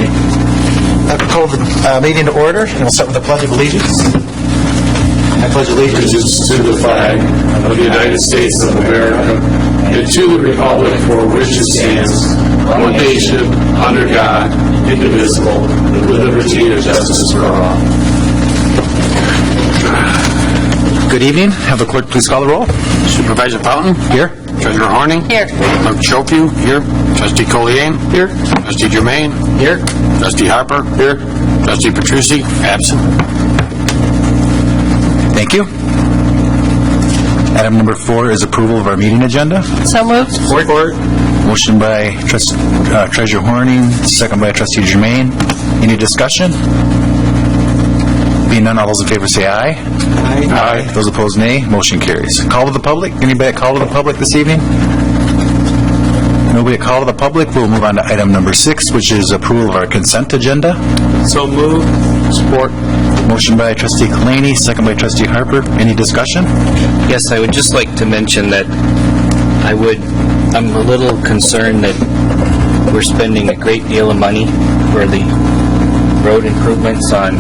I'll call the meeting to order, and we'll start with the Pledge of Allegiance. I pledge allegiance to the flag of the United States of America and to the republic for which it stands, one nation, under God, indivisible, with liberty and justice for all. Good evening. Have the clerk please call the roll. Supervisor Fountain? Here. Treasurer Horning? Here. Clerk Chopu? Here. Trustee Collier? Here. Trustee Germain? Here. Trustee Harper? Here. Trustee Petrucci? Absent. Thank you. Item number 4 is approval of our meeting agenda. So moved. Support. Motion by Treasurer Horning, second by Trustee Germain. Any discussion? Being none, all those in favor say aye. Aye. Those opposed, nay. Motion carries. Call to the public. Anybody call to the public this evening? Nobody call to the public. We'll move on to item number 6, which is approval of our consent agenda. So moved. Support. Motion by Trustee Kalani, second by Trustee Harper. Any discussion? Yes, I would just like to mention that I'm a little concerned that we're spending a great deal of money for the road improvements on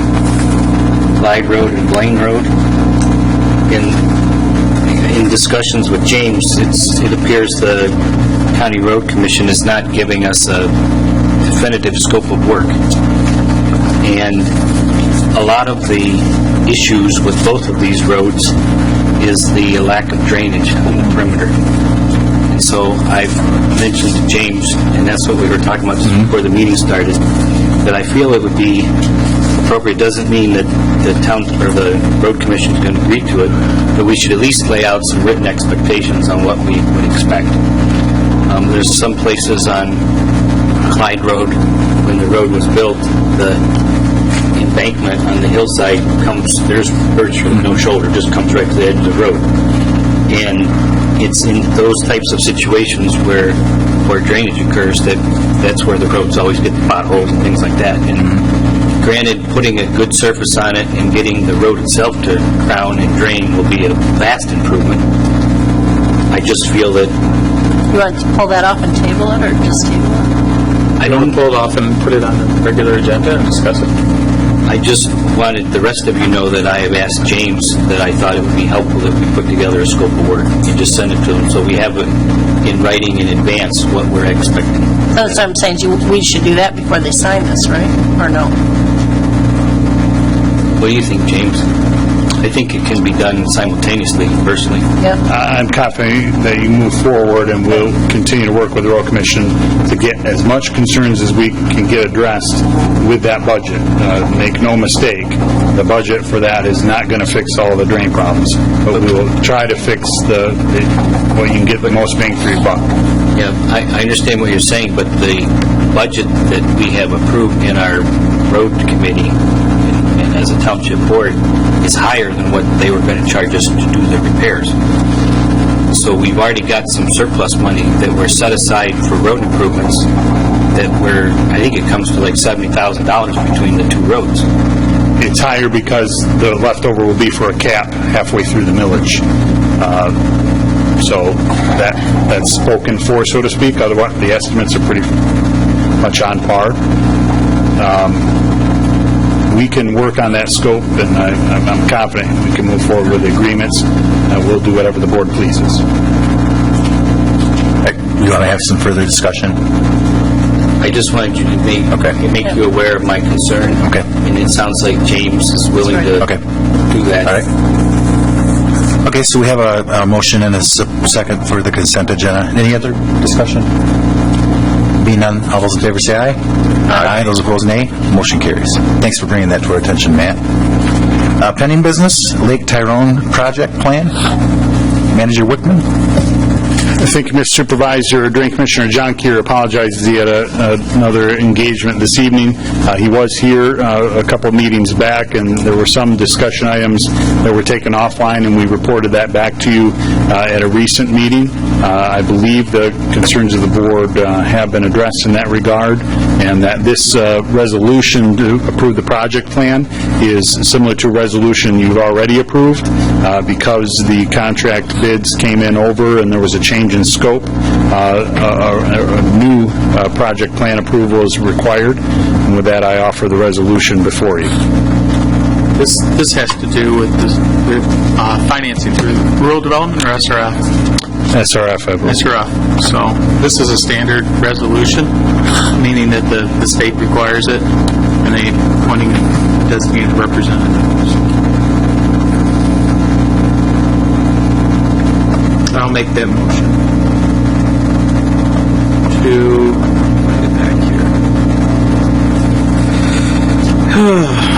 Clyde Road and Blaine Road. In discussions with James, it appears the County Road Commission is not giving us a definitive scope of work. And a lot of the issues with both of these roads is the lack of drainage on the perimeter. And so I've mentioned to James, and that's what we were talking about just before the meeting started, that I feel it would be appropriate. Doesn't mean that the town or the road commission is going to agree to it, but we should at least lay out some written expectations on what we would expect. There's some places on Clyde Road, when the road was built, the embankment on the hillside there's virtually no shoulder, just comes right to the edge of the road. And it's in those types of situations where drainage occurs that's where the roads always get the potholes and things like that. And granted, putting a good surface on it and getting the road itself to crown and drain will be a vast improvement. I just feel that... You want to pull that off and table it, or just table it? I don't pull it off and put it on the regular agenda and discuss it. I just wanted the rest of you know that I have asked James that I thought it would be helpful if we put together a scope of work and just send it to him so we have it in writing in advance what we're expecting. That's what I'm saying. We should do that before they sign this, right? Or no? What do you think, James? I think it can be done simultaneously, personally. Yeah. I'm confident that you move forward, and we'll continue to work with the Road Commission to get as much concerns as we can get addressed with that budget. Make no mistake, the budget for that is not going to fix all the drain problems, but we will try to fix what you can get the most bang for your buck. Yeah, I understand what you're saying, but the budget that we have approved in our road committee and as a township board is higher than what they were going to charge us to do the repairs. So we've already got some surplus money that we're set aside for road improvements that I think it comes to like $70,000 between the two roads. It's higher because the leftover will be for a cap halfway through the millage. So that's spoken for, so to speak. Otherwise, the estimates are pretty much on par. We can work on that scope, and I'm confident we can move forward with the agreements, and we'll do whatever the board pleases. You want to have some further discussion? I just wanted you to make you aware of my concern. Okay. And it sounds like James is willing to do that. All right. Okay, so we have a motion and a second for the consent agenda. Any other discussion? Being none, all those in favor say aye. Aye. Those opposed, nay. Motion carries. Thanks for bringing that to our attention, Matt. Pending business, Lake Tyrone project plan. Manager Wickman. Thank you, Mr. Supervisor. Drain Commissioner John Keir apologizes he had another engagement this evening. He was here a couple of meetings back, and there were some discussion items that were taken offline, and we reported that back to you at a recent meeting. I believe the concerns of the board have been addressed in that regard. and that this resolution to approve the project plan is similar to a resolution you've already approved. Because the contract bids came in over and there was a change in scope, a new project plan approval is required. And with that, I offer the resolution before you. This has to do with financing through rural development or SRF? SRF, I believe. SRF. So this is a standard resolution, meaning that the state requires it, and they appointing designated representatives. I'll make that motion to get back here.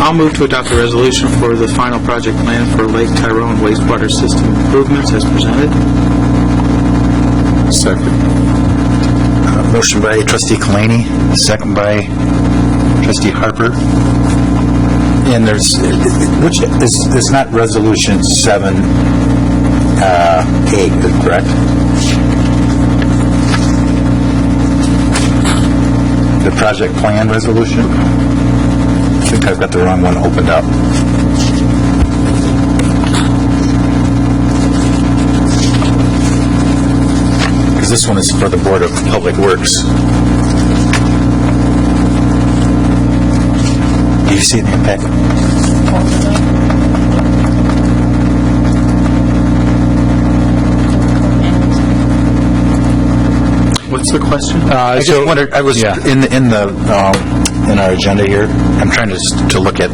I'll move to adopt a resolution for the final project plan for Lake Tyrone wastewater system improvements as presented. Second. Motion by trustee Kalani, second by trustee Harper. And there's, which is, it's not resolution 7A, correct? The project plan resolution? I think I've got the wrong one opened up. Because this one is for the Board of Public Works. Do you see it in your packet? What's the question? I just wondered, I was in our agenda here, I'm trying to look at,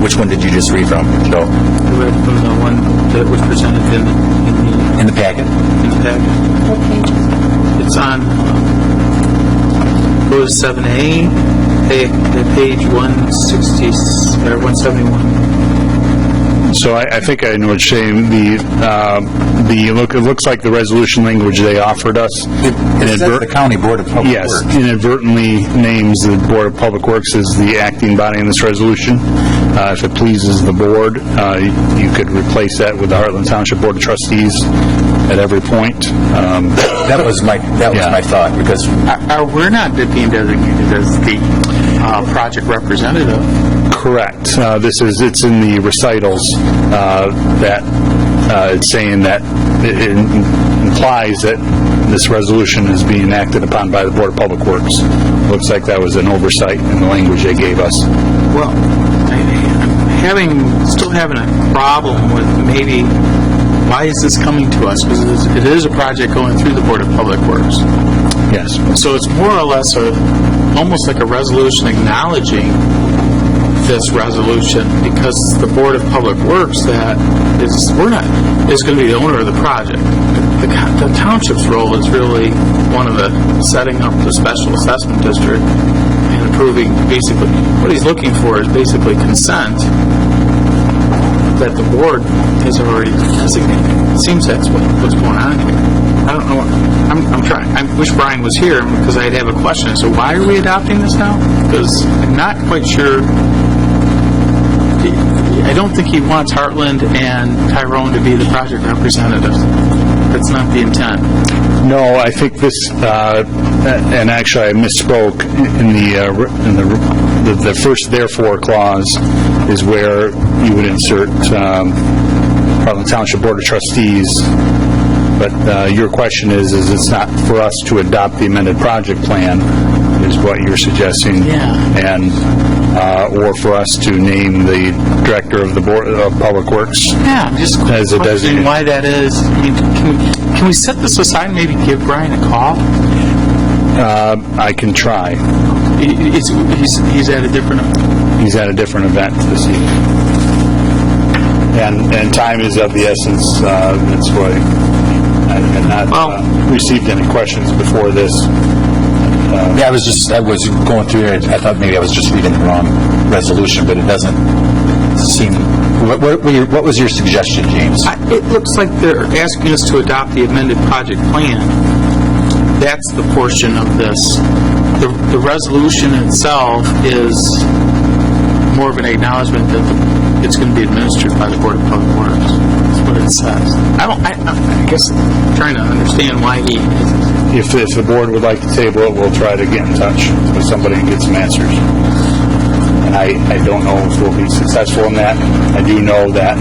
which one did you just read from, Joe? I read from the one that was presented In the packet? in the packet. It's on goes 7A, page 160 or 171. So I think I know what you're saying. It looks like the resolution language they offered us. It says the County Board of Public Yes, Works. inadvertently names the Board of Public Works as the acting body in this resolution. If it pleases the board, you could replace that with the Hartland Township Board of Trustees at every point. That was my thought, because We're not being designated as the project representative. Correct. It's in the recitals that it's saying that it implies that this resolution is being acted upon by the Board of Public Works. Looks like that was an oversight in the language they gave us. Well, I'm still having a problem with maybe why is this coming to us? Because it is a project going through the Board of Public Works. Yes. So it's more or less almost like a resolution acknowledging this resolution, because the Board of Public Works is going to be the owner of the project. The township's role is really one of the setting up the special assessment district and approving. Basically, what he's looking for is basically consent that the board has already designated. It seems that's what's going on here. I don't know. I'm trying. I wish Brian was here because I'd have a question. So why are we adopting this now? Because I'm not quite sure. I don't think he wants Hartland and Tyrone to be the project representatives. That's not the intent. No, I think this, and actually I misspoke. In the first therefore clause is where you would insert Hartland Township Board of Trustees. But your question is it's not for us to adopt the amended project plan, is what you're suggesting. Yeah. And or for us to name the director of the Board of Public Works. Yeah, I'm just As a questioning designated. why that is. I mean, can we set this aside and maybe give Brian a call? I can try. He's at a different. He's at a different event this evening. And time is of the essence. That's why I had not received any questions before this. I was going through it. I thought maybe I was just reading the wrong resolution, but it doesn't seem. What was your suggestion, James? It looks like they're asking us to adopt the amended project plan. That's the portion of this. The resolution itself is more of an acknowledgement that it's going to be administered by the Board of Public Works. That's what it says. I guess I'm trying to understand why he if the board would like to table it, we'll try to get in touch with somebody and get some answers. And I don't know if we'll be successful in that. I do know that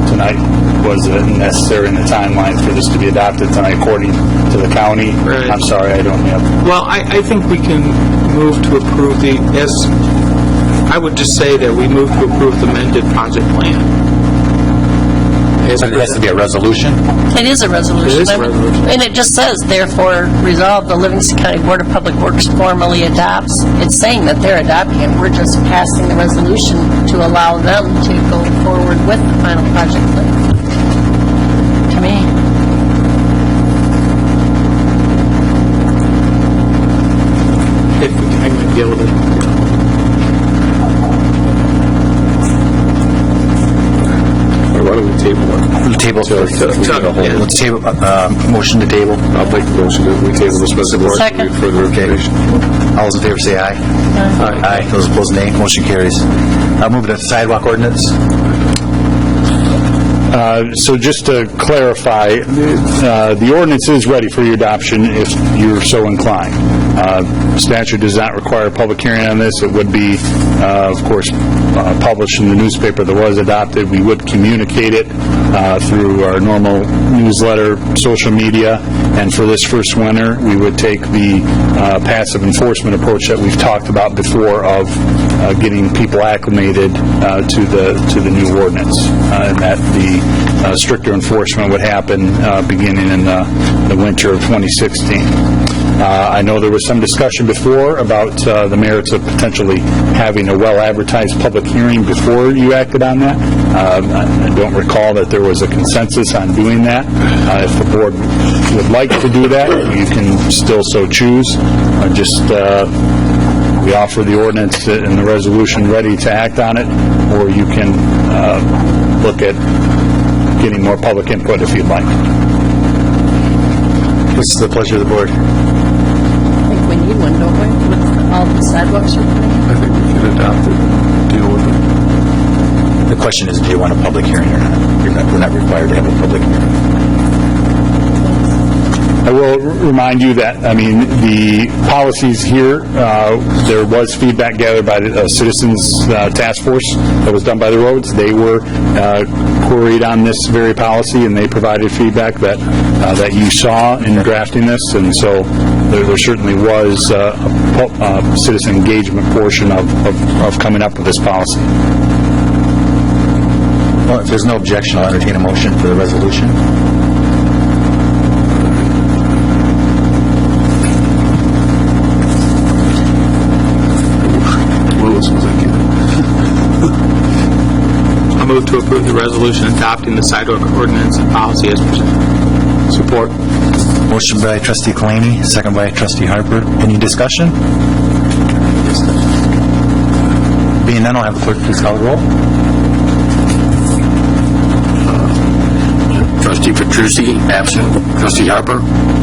tonight was necessary in the timeline for this to be adopted tonight according to the county. Right. I'm sorry, I don't have... Well, I think we can move to approve I would just say that we move to approve the amended project plan. It has to be a resolution. It is a resolution. It is a resolution. And it just says, therefore, resolve the Livingston County Board of Public Works formally adopts. It's saying that they're adopting it. We're just passing the resolution to allow them to go forward with the final project plan. To me. If we can be able to... Why don't we table it? Table Let's table, motion to table. I'll make the motion that we table this resolution. Second. For further information. All those in favor say aye. Aye. Those opposed, nay. Motion carries. I'll move to sidewalk ordinance. So just to clarify, the ordinance is ready for your adoption if you're so inclined. Statute does not require a public hearing on this. It would be, of course, published in the newspaper that was adopted. We would communicate it through our normal newsletter, social media, and for this first winter, we would take the passive enforcement approach that we've talked about before of getting people acclimated to the new ordinance, and that the stricter enforcement would happen beginning in the winter of 2016. I know there was some discussion before about the merits of potentially having a well-advertised public hearing before you acted on that. I don't recall that there was a consensus on doing that. If the board would like to do that, you can still so choose. We offer the ordinance and the resolution ready to act on it, or you can look at getting more public input if you'd like. What's the pleasure of the board? I think we need one, don't we? With all the sidewalks we're putting in? I think we can adopt it, deal with it. The question is, do you want a public hearing or not? We're not required to have a public hearing. I will remind you that, the policies here, there was feedback gathered by the Citizens Task Force that was done by the roads. They were queried on this very policy, and they provided feedback that you saw in drafting this, and so there certainly was a citizen engagement portion of coming up with this policy. Well, if there's no objection, I'll entertain a motion for the resolution. I move to approve the resolution adopting the sidewalk ordinance and policy as presented. Support. Motion by Trustee Kalani, second by Trustee Harper. Any discussion? Being none, I'll have the clerk please call the roll. Trustee Petrusi, absent. Trustee Harper?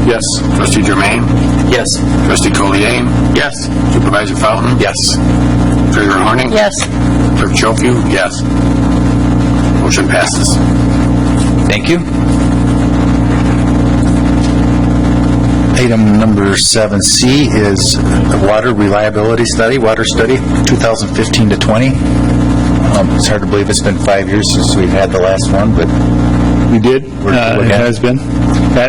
Yes. Trustee Germain? Yes. Trustee Collier? Yes. Supervisor Fountain? Yes. Treasurer Horning? Yes. Clerk Chopu? Yes. Motion passes. Thank you. Item number 7C is the water reliability study, water study, 2015 to 20. It's hard to believe it's been 5 years since we've had the last one, but We did. It has been.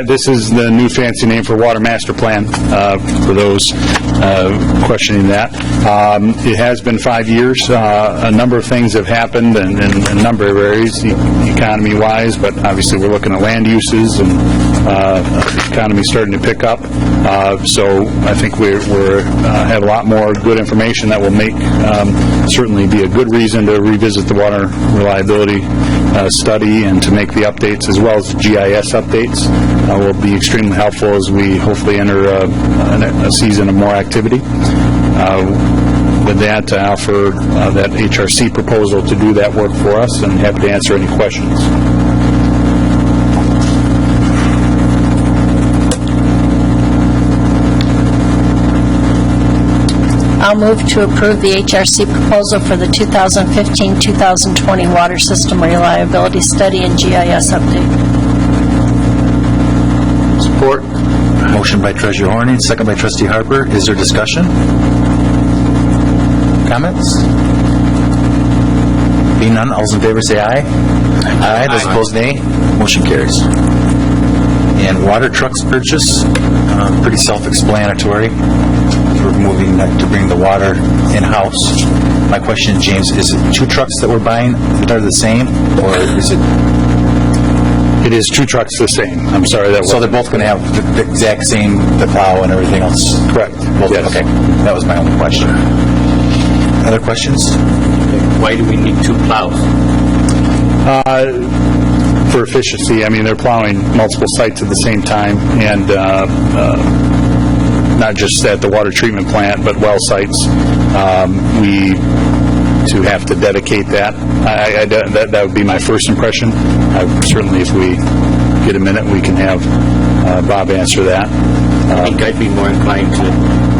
This is the new fancy name for Water Master Plan, for those questioning that. It has been 5 years. A number of things have happened in a number of areas, economy-wise, but obviously we're looking at land uses and the economy starting to pick up. So I think we have a lot more good information that will make, certainly be a good reason to revisit the water reliability study and to make the updates as well as the GIS updates. Will be extremely helpful as we hopefully enter a season of more activity. With that, I offer that HRC proposal to do that work for us, and happy to answer any questions. I'll move to approve the HRC proposal for the 2015-2020 Water System Reliability Study and GIS update. Support. Motion by Treasurer Horning, second by Trustee Harper. Is there discussion? Comments? Being none, all those in favor say aye. Aye. Those opposed, nay. Motion carries. And water trucks purchase, pretty self-explanatory. We're moving to bring the water in-house. My question, James, is it 2 trucks that we're buying that are the same, or is it... It is 2 trucks the same. I'm sorry, that was... So they're both going to have the exact same, the plow and everything else? Correct. Both, Yes. okay. That was my only question. Other questions? Why do we need 2 plows? For efficiency, I mean, they're plowing multiple sites at the same time, and not just at the water treatment plant, but well sites. To have to dedicate that, that would be my first impression. Certainly, if we get a minute, we can have Bob answer that. I think I'd be more inclined to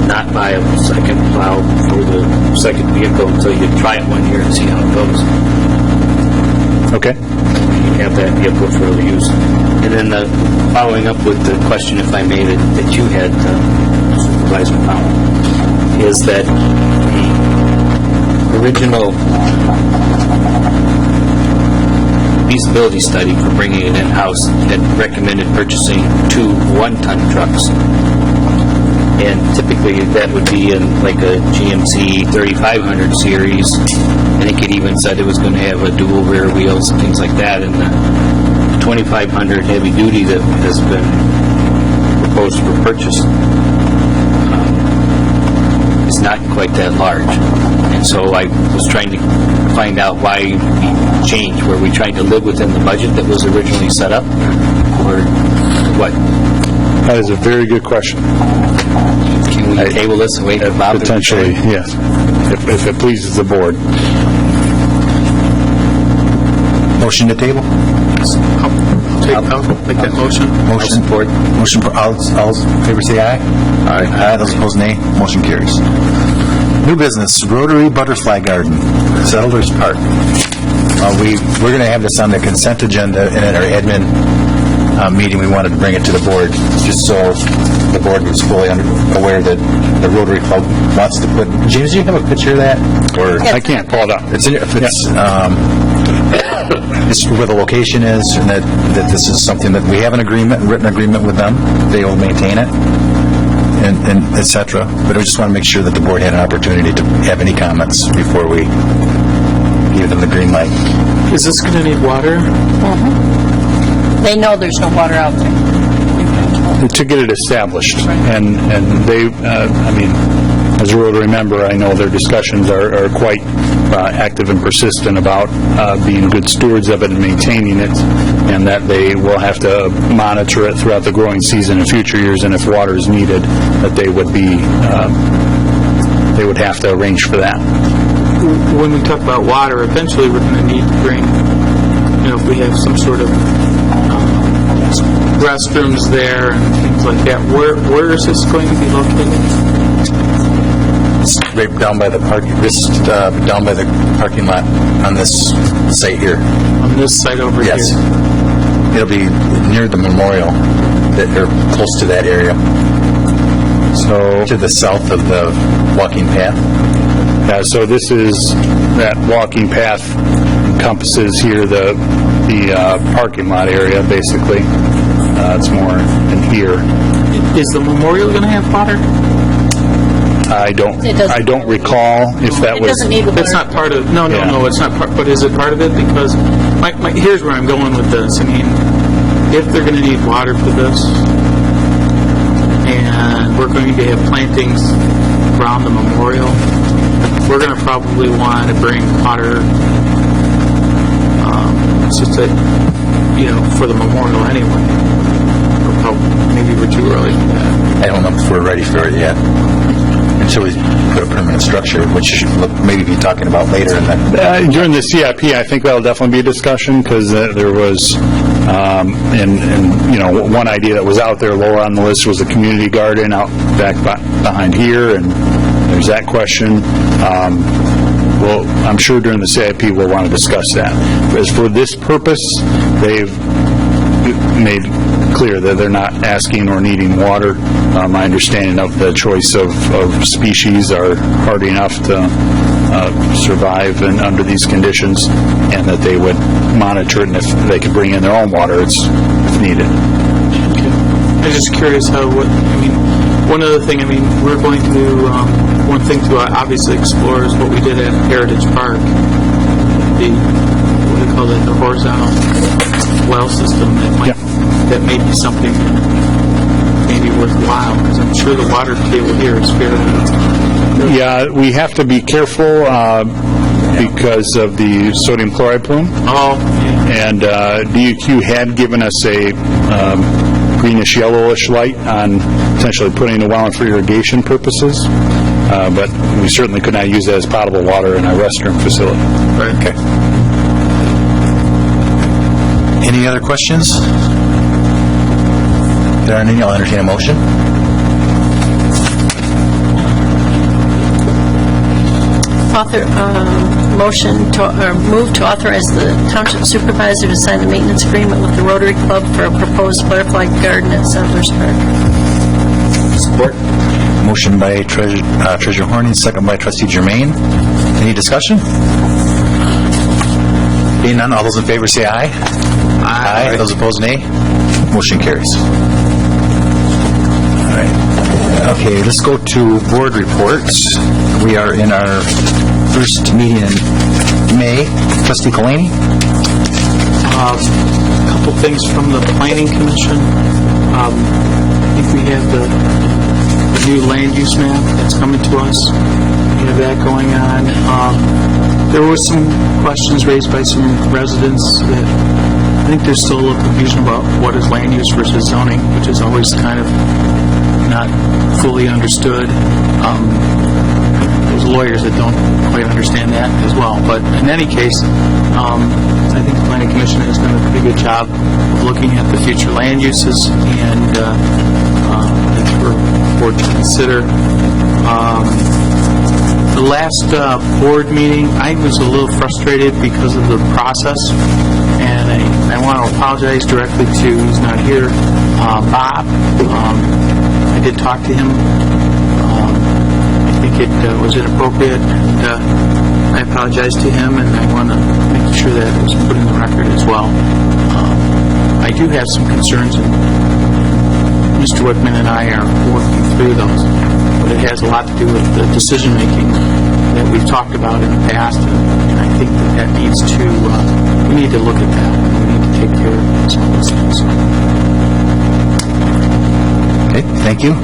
not buy a second plow for the second vehicle until you try it 1 year and see how it goes. Okay. You have that vehicle for early use. And then following up with the question, if I may, that you had, Supervisor Powell, is that the original feasibility study for bringing it in-house had recommended purchasing 2 one-ton trucks. And typically that would be in like a GMC 3500 series. I think it even said it was going to have a dual rear wheels and things like that. And the 2500 heavy duty that has been proposed for purchase is not quite that large. And so I was trying to find out why we changed. Were we trying to live within the budget that was originally set up, or what? That is a very good question. Can we table this and wait for Bob? Potentially, yes, if it pleases the board. Motion to table? I'll make that motion. Motion for all in favor say aye. Aye. Those opposed, nay. Motion carries. New business, Rotary Butterfly Garden, Settlers Park. We're going to have this on the consent agenda, and at our admin meeting, we wanted to bring it to the board, just so the board was fully aware that the Rotary Club wants to put... James, do you have a picture of that? Or I can't pull it up. It's in, if it's, it's where the location is, and that this is something that we have an agreement, written agreement with them. They will maintain it, and et cetera. But I just want to make sure that the board had an opportunity to have any comments before we give them the green light. Is this going to need water? They know there's no water out there. To get it established, and they, I mean, as a Rotary member, I know their discussions are quite active and persistent about being good stewards of it and maintaining it, and that they will have to monitor it throughout the growing season in future years, and if water is needed, that they would be, they would have to arrange for that. When we talk about water, eventually we're going to need to bring, if we have some sort of restrooms there and things like that. Where is this going to be located? It's right down by the down by the parking lot on this site here. On this site over Yes. here? It'll be near the memorial, or close to that area. So to the south of the walking path. So this is, that walking path encompasses here the parking lot area, basically. It's more in here. Is the memorial going to have water? I don't recall if that It was... doesn't need water. It's not part of, no, Yeah. it's not part, but is it part of it? Because here's where I'm going with this. I mean, if they're going to need water for this, and we're going to have plantings around the memorial, we're going to probably want to bring water, for the memorial anyway. Or maybe we're too early for that. I don't know if we're ready for it yet. Until we put a permanent structure, which we'll maybe be talking about later in that. During the CIP, I think that'll definitely be a discussion, because there was, one idea that was out there lower on the list was a community garden out back behind here, and there's that question. Well, I'm sure during the CIP we'll want to discuss that. As for this purpose, they've made clear that they're not asking or needing water. My understanding of the choice of species are hardy enough to survive under these conditions, and that they would monitor it, and if they could bring in their own water, if needed. I was just curious one other thing, we're going to, one thing to obviously explore is what we did at Heritage Park. What do you call it, the horizontal well system that may be something maybe worthwhile, because I'm sure the water table here is fairly... Yeah, we have to be careful because of the sodium chloride plume. Oh, yeah. And DEQ had given us a greenish yellowish light on potentially putting the well in for irrigation purposes, but we certainly could not use that as potable water in our restroom facility. Right. Okay. Any other questions? If there aren't any, I'll entertain a motion. Move to authorize the Township Supervisor to sign the maintenance agreement with the Rotary Club for a proposed butterfly garden at Settlers Park. Support. Motion by Treasurer Horning, second by Trustee Germain. Any discussion? Being none, all those in favor say aye. Aye. Those opposed, nay. Motion carries. All right. Okay, let's go to board reports. We are in our first meeting in May. Trustee Kalani? A couple things from the Planning Commission. I think we have the new land use map that's coming to us. We have that going on. There were some questions raised by some residents that I think there's still a little confusion about what is land use versus zoning, which is always kind of not fully understood. There's lawyers that don't quite understand that as well. But in any case, I think the Planning Commission has done a pretty good job of looking at the future land uses, and that's for the board to consider. The last board meeting, I was a little frustrated because of the process, and I want to apologize directly to, he's not here, Bob. I did talk to him. I think it was inappropriate, and I apologize to him, and I want to make sure that it was put in the record as well. I do have some concerns, and Mr. Whitman and I are working through those, but it has a lot to do with the decision-making that we've talked about in the past, and I think that needs to, we need to look at that. We need to take care of some of those things. Okay, thank you.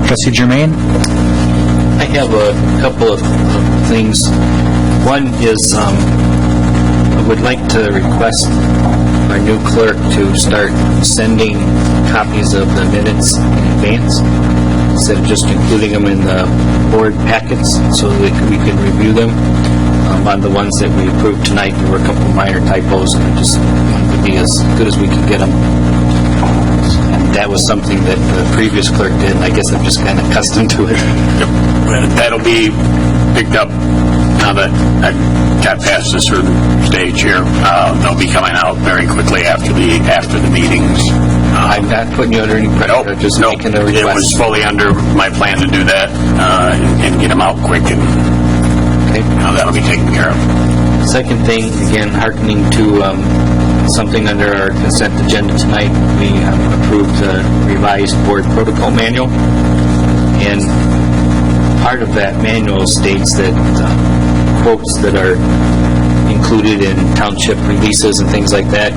Trustee Germain? I have a couple of things. One is I would like to request our new clerk to start sending copies of the minutes in advance instead of just including them in the board packets so that we can review them. On the ones that we approved tonight, there were a couple of minor typos, and I just wanted to be as good as we can get them. And that was something that the previous clerk did, and I guess I'm just kind of accustomed to it. That'll be picked up now that I got past this certain stage here. They'll be coming out very quickly after the meetings. I'm not putting you under any pressure. I'm just making a request. It was fully under my plan to do that and get them out quick, and that'll be taken care of. Second thing, again, hearkening to something under our consent agenda tonight, we approved the revised board protocol manual, and part of that manual states that quotes that are included in township releases and things like that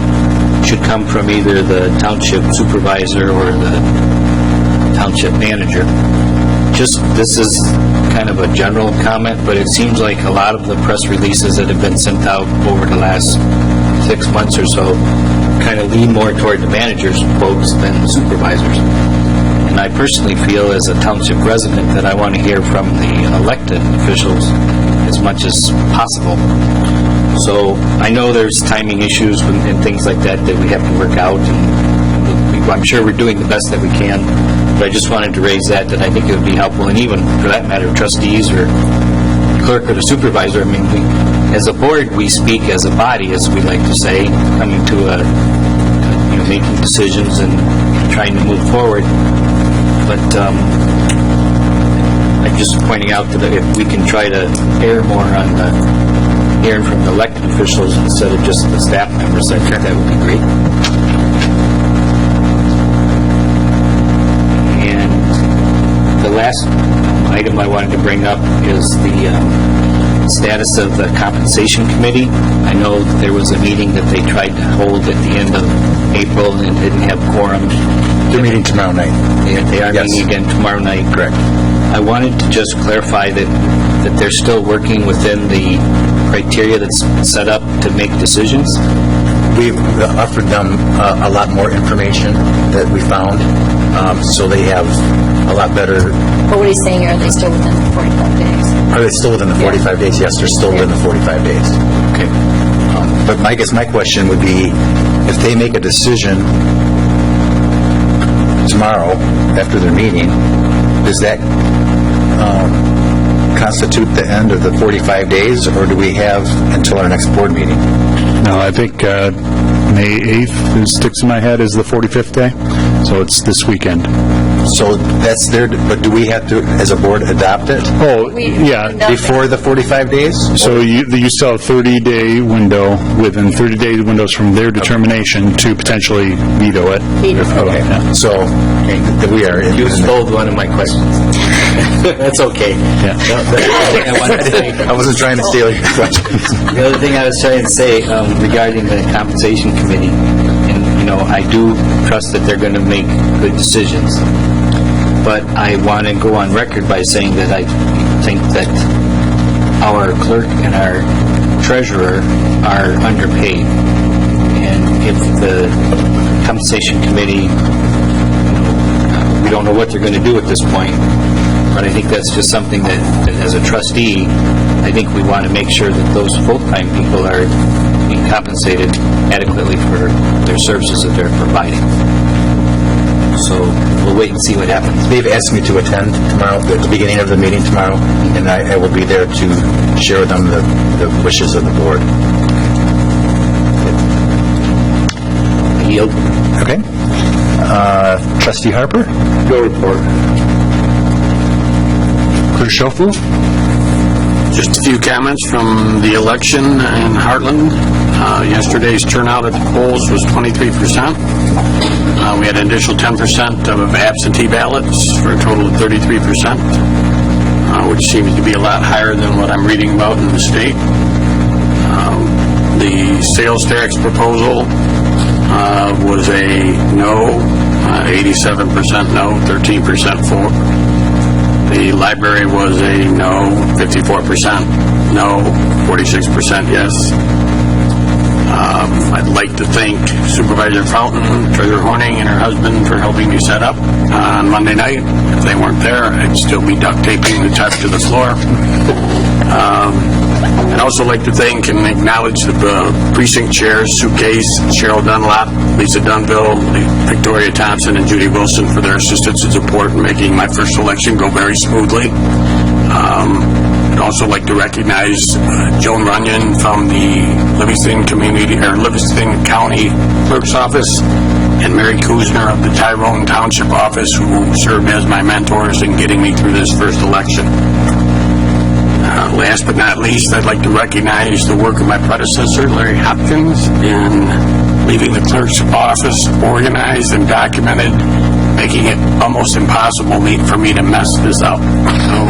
should come from either the township supervisor or the township manager. This is kind of a general comment, but it seems like a lot of the press releases that have been sent out over the last 6 months or so kind of lean more toward the manager's quotes than the supervisors. And I personally feel, as a township resident, that I want to hear from the elected officials as much as possible. So I know there's timing issues and things like that we have to work out, and I'm sure we're doing the best that we can, but I just wanted to raise that I think it would be helpful, and even for that matter, trustees or clerk or the supervisor. I mean, as a board, we speak as a body, as we like to say, coming to making decisions and trying to move forward. But I'm just pointing out that if we can try to err more on hearing from the elected officials instead of just the staff members, I think that would be great. And the last item I wanted to bring up is the status of the compensation committee. I know that there was a meeting that they tried to hold at the end of April and didn't have quorum. They're meeting tomorrow night. They are Yes. meeting again tomorrow night. Correct. I wanted to just clarify that they're still working within the criteria that's set up to make decisions. We've offered them a lot more information that we found, so they have a lot better. But what he's saying, are they still within the 45 days? Are they still within the 45 days? Yes, they're still within the 45 days. Okay. But I guess my question would be, if they make a decision tomorrow after their meeting, does that constitute the end of the 45 days, or do we have until our next board meeting? No, I think May 8th sticks in my head as the 45th day, so it's this weekend. So that's their, but do we have to, as a board, adopt it Oh, yeah. before the 45 days? So you still have a 30-day window, within 30-day windows from their determination to potentially veto it. Okay, Yeah. so we are. You stole one of my questions. That's okay. Yeah. I wanted to say. I wasn't trying to steal your question. The other thing I was trying to say regarding the compensation committee, and I do trust that they're going to make good decisions, but I want to go on record by saying that I think that our clerk and our treasurer are underpaid, and if the compensation committee, we don't know what they're going to do at this point, but I think that's just something that as a trustee, I think we want to make sure that those full-time people are being compensated adequately for their services that they're providing. So we'll wait and see what happens. They've asked me to attend tomorrow, at the beginning of the meeting tomorrow, and I will be there to share with them the wishes of the board. I yield. Okay. Trustee Harper? No report. Clerk Schofield? Just a few comments from the election in Hartland. Yesterday's turnout at the polls was 23%. We had an additional 10% of absentee ballots for a total of 33%, which seems to be a lot higher than what I'm reading about in the state. The sales tax proposal was a no, 87% no, 13% for. The library was a no, 54% no, 46% yes. I'd like to thank Supervisor Fountain, Treasurer Horning, and her husband for helping me set up on Monday night. If they weren't there, I'd still be duct taping the top to the floor. I'd also like to thank and acknowledge the precinct chairs, Sue Case, Cheryl Dunlop, Lisa Dunville, Victoria Thompson, and Judy Wilson for their assistance and support in making my first election go very smoothly. I'd also like to recognize Joan Runyon from the Livingston County Clerk's Office and Mary Kuzner of the Tyrone Township Office, who served as my mentors in getting me through this first election. Last but not least, I'd like to recognize the work of my predecessor, Larry Hopkins, in leaving the clerk's office organized and documented, making it almost impossible for me to mess this up. So,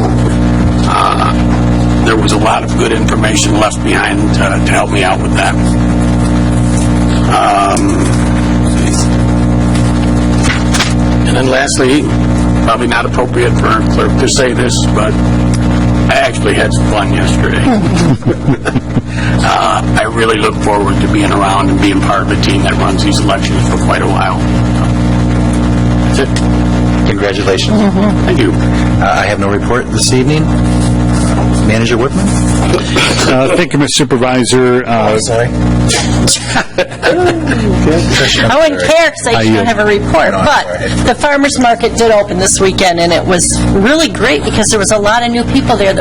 there was a lot of good information left behind to help me out with that. And then lastly, probably not appropriate for a clerk to say this, but I actually had some fun yesterday. I really look forward to being around and being part of a team that runs these elections for quite a while. That's it. Congratulations. Thank you. I have no report this evening. Manager Whitman? Thank you, Mr. Supervisor. Sorry. I wouldn't care because I don't have a report, but the farmer's market did open this weekend, and it was really great because there was a lot of new people there,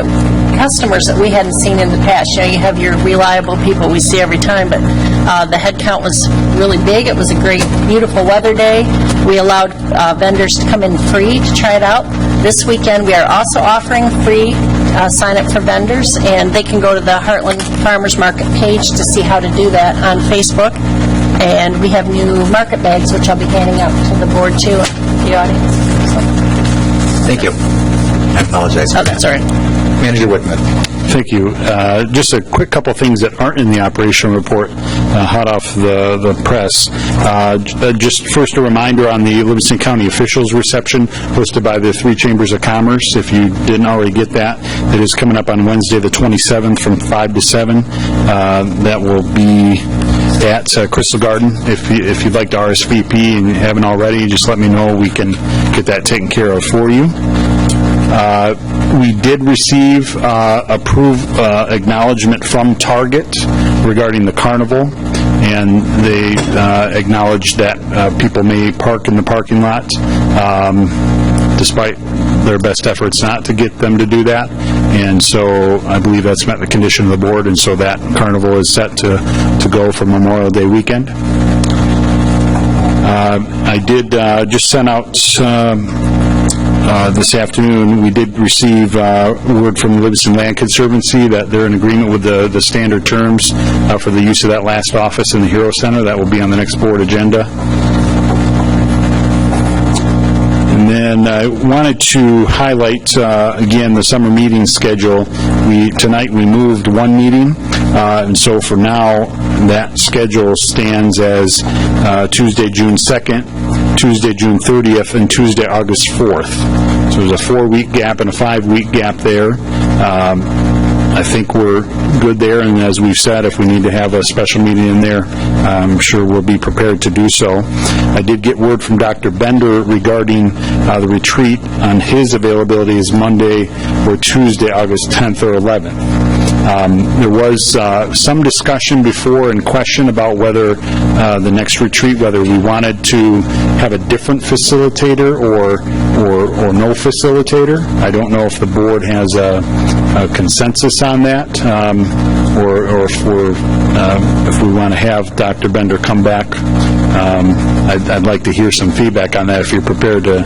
customers that we hadn't seen in the past. You have your reliable people we see every time, but the head count was really big. It was a great, beautiful weather day. We allowed vendors to come in free to try it out. This weekend, we are also offering free sign up for vendors, and they can go to the Hartland Farmers Market page to see how to do that on Facebook. And we have new market bags, which I'll be handing out to the board too, the audience. Thank you. I apologize. Oh, that's all right. Manager Whitman. Thank you. Just a quick couple things that aren't in the operational report, hot off the press. Just first a reminder on the Livingston County officials reception hosted by the 3 Chambers of Commerce. If you didn't already get that, it is coming up on Wednesday the 27th from 5 to 7. That will be at Crystal Garden. If you'd like to RSVP and you haven't already, just let me know. We can get that taken care of for you. We did receive acknowledgement from Target regarding the carnival, and they acknowledged that people may park in the parking lot despite their best efforts not to get them to do that. And so I believe that's met the condition of the board, and so that carnival is set to go for Memorial Day weekend. I did just send out this afternoon, we did receive word from the Livingston Land Conservancy that they're in agreement with the standard terms for the use of that last office in the Hero Center. That will be on the next board agenda. And then I wanted to highlight, again, the summer meeting schedule. Tonight we moved one meeting, and so for now, that schedule stands as Tuesday, June 2nd, Tuesday, June 30th, and Tuesday, August 4th. So there's a 4-week gap and a 5-week gap there. I think we're good there, and as we've said, if we need to have a special meeting in there, I'm sure we'll be prepared to do so. I did get word from Dr. Bender regarding the retreat on his availability is Monday or Tuesday, August 10th or 11th. There was some discussion before and question about whether the next retreat, whether we wanted to have a different facilitator or no facilitator. I don't know if the board has a consensus on that, or if we want to have Dr. Bender come back. I'd like to hear some feedback on that if you're prepared to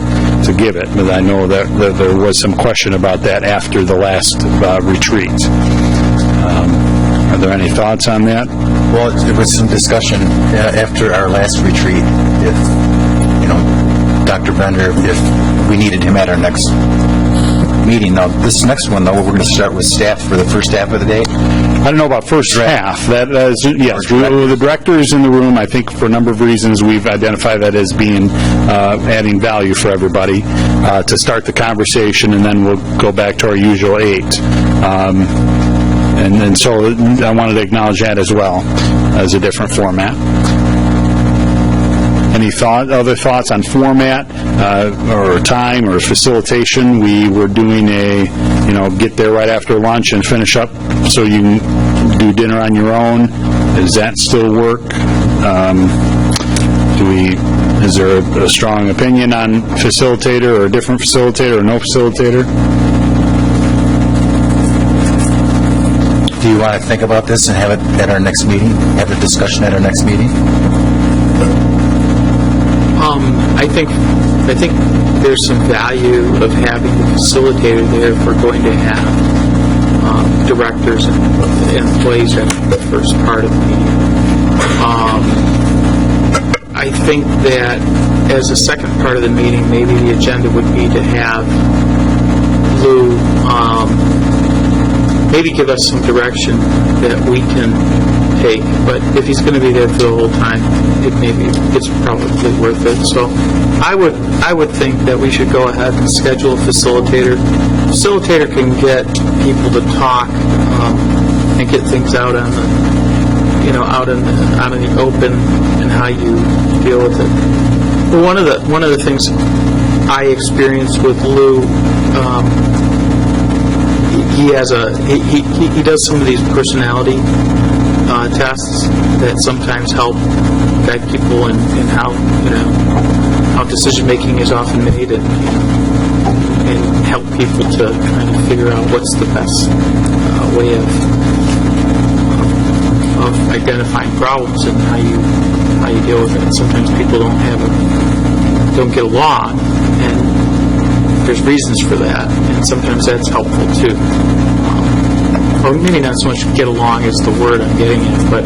give it, but I know that there was some question about that after the last retreat. Are there any thoughts on that? Well, there was some discussion after our last retreat, if, Dr. Bender, if we needed him at our next meeting. Now, this next one, though, we're going to start with staff for the first half of the day. I don't know about first half. That is, yes, the director is in the room. I think for a number of reasons we've identified that as being adding value for everybody to start the conversation, and then we'll go back to our usual 8. And so I wanted to acknowledge that as well as a different format. Any other thoughts on format or time or facilitation? We were doing get there right after lunch and finish up so you can do dinner on your own. Does that still work? Is there a strong opinion on facilitator or a different facilitator or no facilitator? Do you want to think about this and have it at our next meeting? Have a discussion at our next meeting? I think there's some value of having a facilitator there if we're going to have directors and employees at the first part of the meeting. I think that as a second part of the meeting, maybe the agenda would be to have Lou maybe give us some direction that we can take, but if he's going to be there for the whole time, it's probably worth it. So I would think that we should go ahead and schedule a facilitator. Facilitator can get people to talk and get things out on the out in the open and how you deal with it. But one of the things I experienced with Lou, he has he does some of these personality tests that sometimes help guide people in how, how decision-making is often made and help people to kind of figure out what's the best way of identifying problems and how you deal with it. And sometimes people don't get along, and there's reasons for that, and sometimes that's helpful too. Or maybe not so much get along is the word I'm getting at, but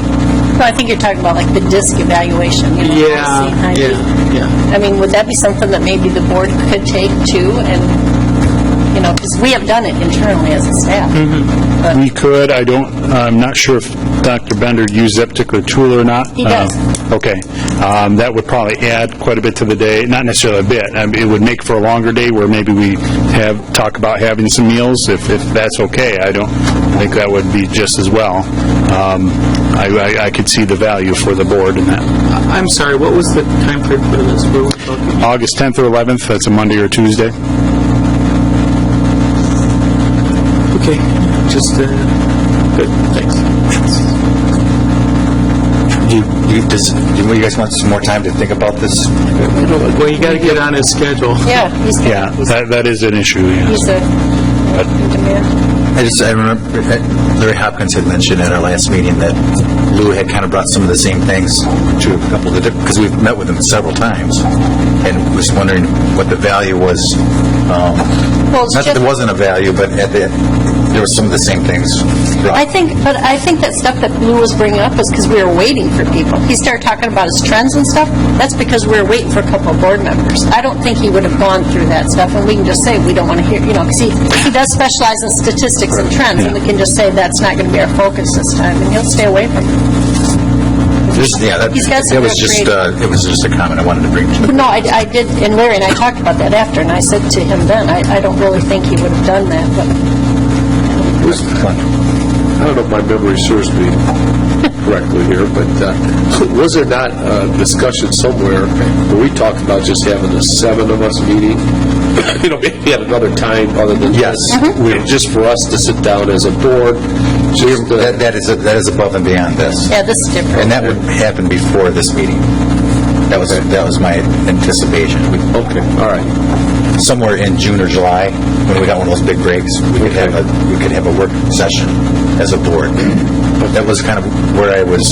Well, I think you're talking about like the DISC evaluation. I mean, would that be something that maybe the board could take too? And, because we have done it internally as a staff. But We could, I'm not sure if Dr. Bender used that particular tool or not. He does. Okay. That would probably add quite a bit to the day, not necessarily a bit. It would make for a longer day where maybe we talk about having some meals, if that's okay. I think that would be just as well. I could see the value for the board in that. I'm sorry, what was the time frame for this? Where were we talking? August 10th or 11th, that's a Monday or Tuesday. Okay, just, good, thanks. Do you guys want some more time to think about this? Well, you got to get on his schedule. yeah, Yeah, that is an issue, yes. he's a demand. I remember Larry Hopkins had mentioned at our last meeting that Lou had kind of brought some of the same things to a couple of the different, because we've met with him several times, and was wondering what the value was. Well, it's Not that there wasn't a value, but there were some of the same things. I think that stuff that Lou was bringing up is because we were waiting for people. He started talking about his trends and stuff. That's because we were waiting for a couple of board members. I don't think he would have gone through that stuff, and we can just say we don't want to hear, because he does specialize in statistics and trends, and we can just say that's not going to be our focus this time, and he'll stay away from it. He's got some It was just a comment I wanted to bring to the... No, I did, and Larry and I talked about that after, and I said to him then, I don't really think he would have done that, but... I don't know if my memory serves me correctly here, but was there not a discussion somewhere where we talked about just having the 7 of us meeting? Maybe at another time other than Yes. this, just for us to sit down as a board. That is above and beyond this. Yeah, this is different. And that would happen before this meeting. That was my anticipation. Okay, all right. Somewhere in June or July, when we got one of those big breaks, we could have a work session as a board. That was kind of where I was.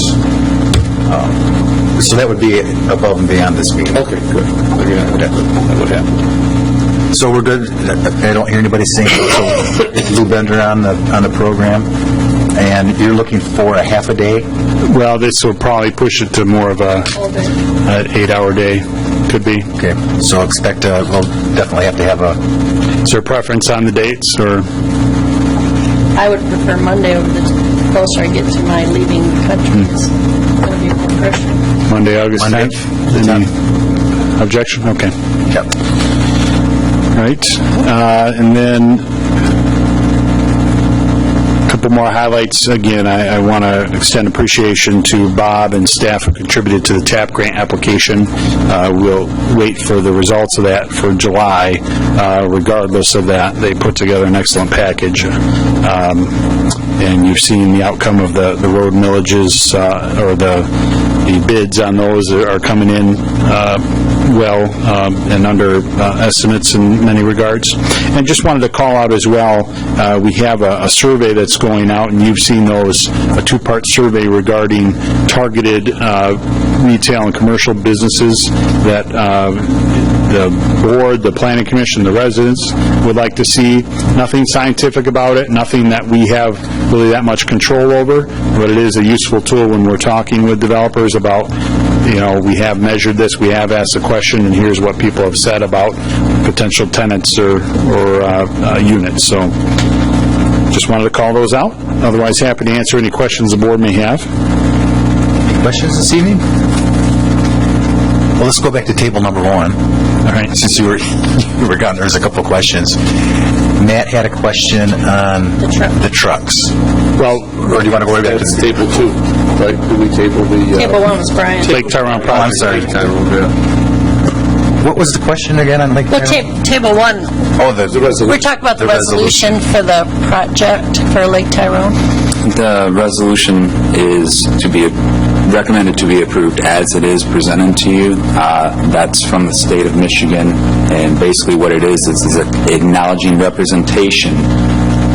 So that would be above and beyond this meeting. Okay, good. Yeah, that would happen. So we're good. I don't hear anybody saying so. Lou Bender on the program, and you're looking for a half a day. Well, this will probably push it to more of an 8-hour day, could be. Okay, so expect we'll definitely have to have a... Is there a preference on the dates, or? I would prefer Monday over the closer I get to my leaving the country. It's going to be more pressure. Monday, August Monday? 10th? Any objection? Okay. Yep. Right. And then a couple more highlights. Again, I want to extend appreciation to Bob and staff who contributed to the TAP grant application. We'll wait for the results of that for July. Regardless of that, they put together an excellent package. And you've seen the outcome of the road millages, or the bids on those are coming in well and under estimates in many regards. And just wanted to call out as well, we have a survey that's going out, and you've seen those, a 2-part survey regarding targeted retail and commercial businesses that the board, the planning commission, the residents would like to see. Nothing scientific about it, nothing that we have really that much control over, but it is a useful tool when we're talking with developers about, we have measured this, we have asked the question, and here's what people have said about potential tenants or units. So just wanted to call those out. Otherwise, happy to answer any questions the board may have. Any questions this evening? Well, let's go back to table number 1. All right, since you were gone, there's a couple of questions. Matt had a question on the trucks. Well, Or do you want to go right back to That's table 2, right? Do we table the... Table 1 was Brian. Lake Tyrone Oh, I'm project. sorry. What was the question again on Lake Well, Tyrone? table 1, Oh, the resolution. we're talking about the resolution for the project for Lake Tyrone. The resolution is to be recommended to be approved as it is presented to you. That's from the state of Michigan, and basically what it is acknowledging representation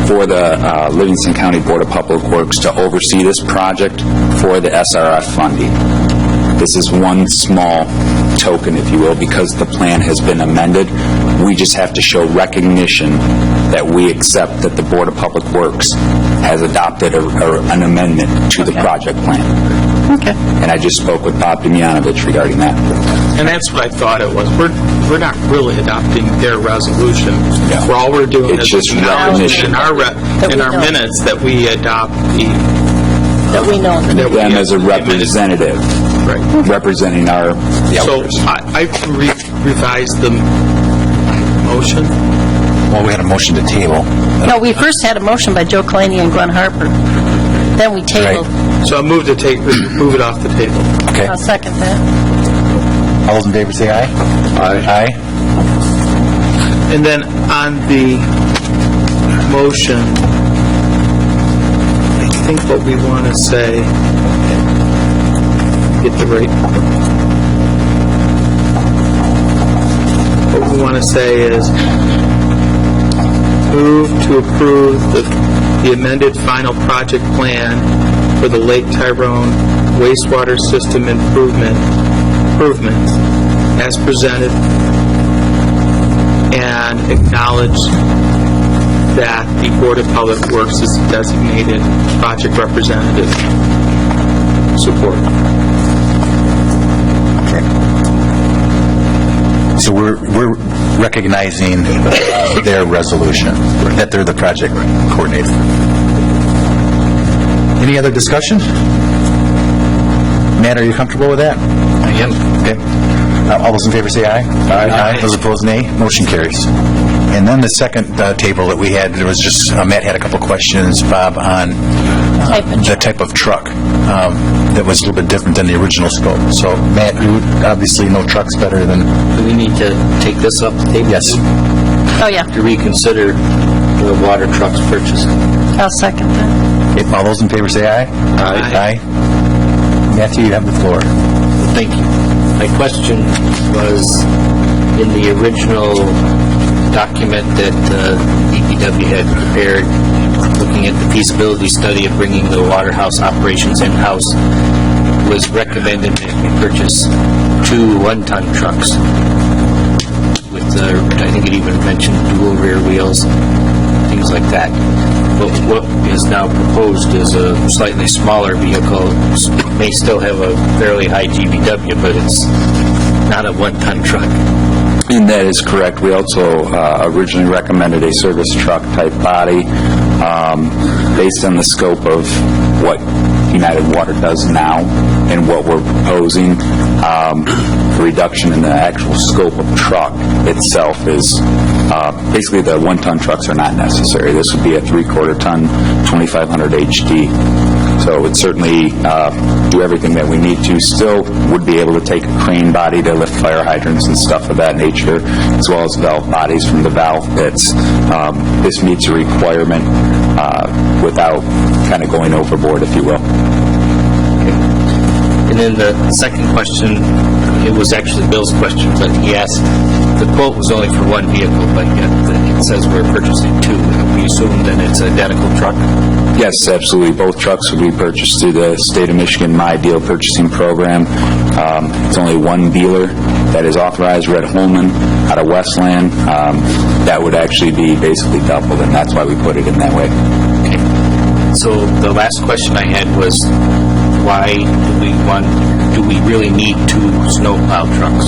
for the Livingston County Board of Public Works to oversee this project for the SRF funding. This is one small token, if you will, because the plan has been amended. We just have to show recognition that we accept that the Board of Public Works has adopted an amendment to the project plan. Okay. And I just spoke with Bob Demjanovich regarding that. And that's what I thought it was. We're not really adopting their resolution. No. All we're doing It's is just acknowledging recognition. in our minutes that we adopt That we know. Them as a representative, Right. representing our So elders. I revised the motion. Well, we had a motion to table. No, we first had a motion by Joe Kalani and Glenn Harper. Then we tabled. So I moved to move it off the table. Okay. I'll second that. All those in favor say aye. Aye. And then on the motion, I think what we want to say, get the right, what we want to say is move to approve the amended final project plan for the Lake Tyrone wastewater system improvements as presented, and acknowledge that the Board of Public Works is designated project representative. Support. So we're recognizing their resolution, that they're the project coordinator. Any other discussion? Matt, are you comfortable with that? I am. Okay. All those in favor say aye. Aye. Those opposed, nay. Motion carries. And then the second table that we had, there was just, Matt had a couple questions, Bob, on the type of truck that was a little bit different than the original scope. So, Matt, you obviously know trucks better than... Do we need to take this up the table? Yes. Oh, yeah. To reconsider the water trucks purchase? I'll second that. Okay, all those in favor say aye. Aye. Matthew, you have the floor. Thank you. My question was, in the original document that DPW had prepared, looking at the feasibility study of bringing the waterhouse operations in-house, was recommended that we purchase 2 one-ton trucks with, I think it even mentioned dual rear wheels, things like that. But what is now proposed is a slightly smaller vehicle. It may still have a fairly high GVW, but it's not a one-ton truck. And that is correct. We also originally recommended a service truck type body based on the scope of what United Water does now and what we're proposing. The reduction in the actual scope of truck itself is basically the one-ton trucks are not necessary. This would be a 3/4 ton 2500 HD. So it would certainly do everything that we need to. Still would be able to take a crane body to lift fire hydrants and stuff of that nature, as well as valve bodies from the valve pits. This meets a requirement without kind of going overboard, if you will. And then the second question, it was actually Bill's question, but he asked, the quote was only for one vehicle, but yet it says we're purchasing 2. We assume that it's an identical truck? Yes, absolutely. Both trucks would be purchased through the State of Michigan My Deal purchasing program. It's only one dealer that is authorized, Red Holman, out of Westland. That would actually be basically doubled, and that's why we put it in that way. Okay. So the last question I had was, why do we really need 2 snowplow trucks?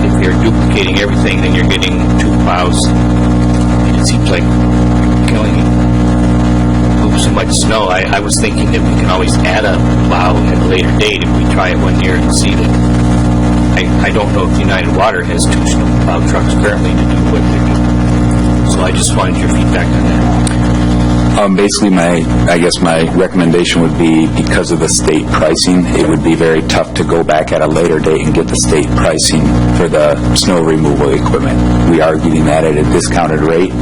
If you're duplicating everything, then you're getting 2 plows. And it seems like you can only move so much snow. I was thinking that we can always add a plow at a later date if we try it one year and see that. I don't know if United Water has 2 snowplow trucks currently to do what they're doing. So I just wanted your feedback on that. Basically, I guess my recommendation would be, because of the state pricing, it would be very tough to go back at a later date and get the state pricing for the snow removal equipment. We are getting that at a discounted rate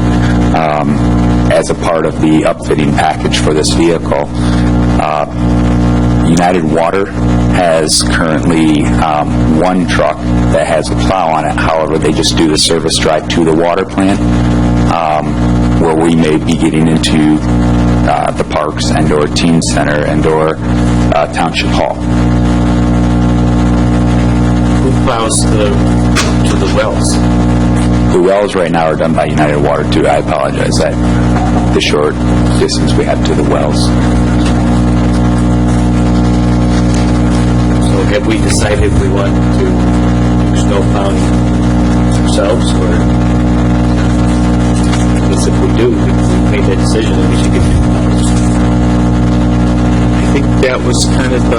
as a part of the upfitting package for this vehicle. United Water has currently one truck that has a plow on it. However, they just do the service drive to the water plant, where we may be getting into the parks and/or teen center and/or township hall. Who plows to the wells? The wells right now are done by United Water too. I apologize. The short distance we have to the wells. So have we decided if we want to do snow plowing ourselves, or I guess if we do, if we made that decision, then we should get I think that was kind of the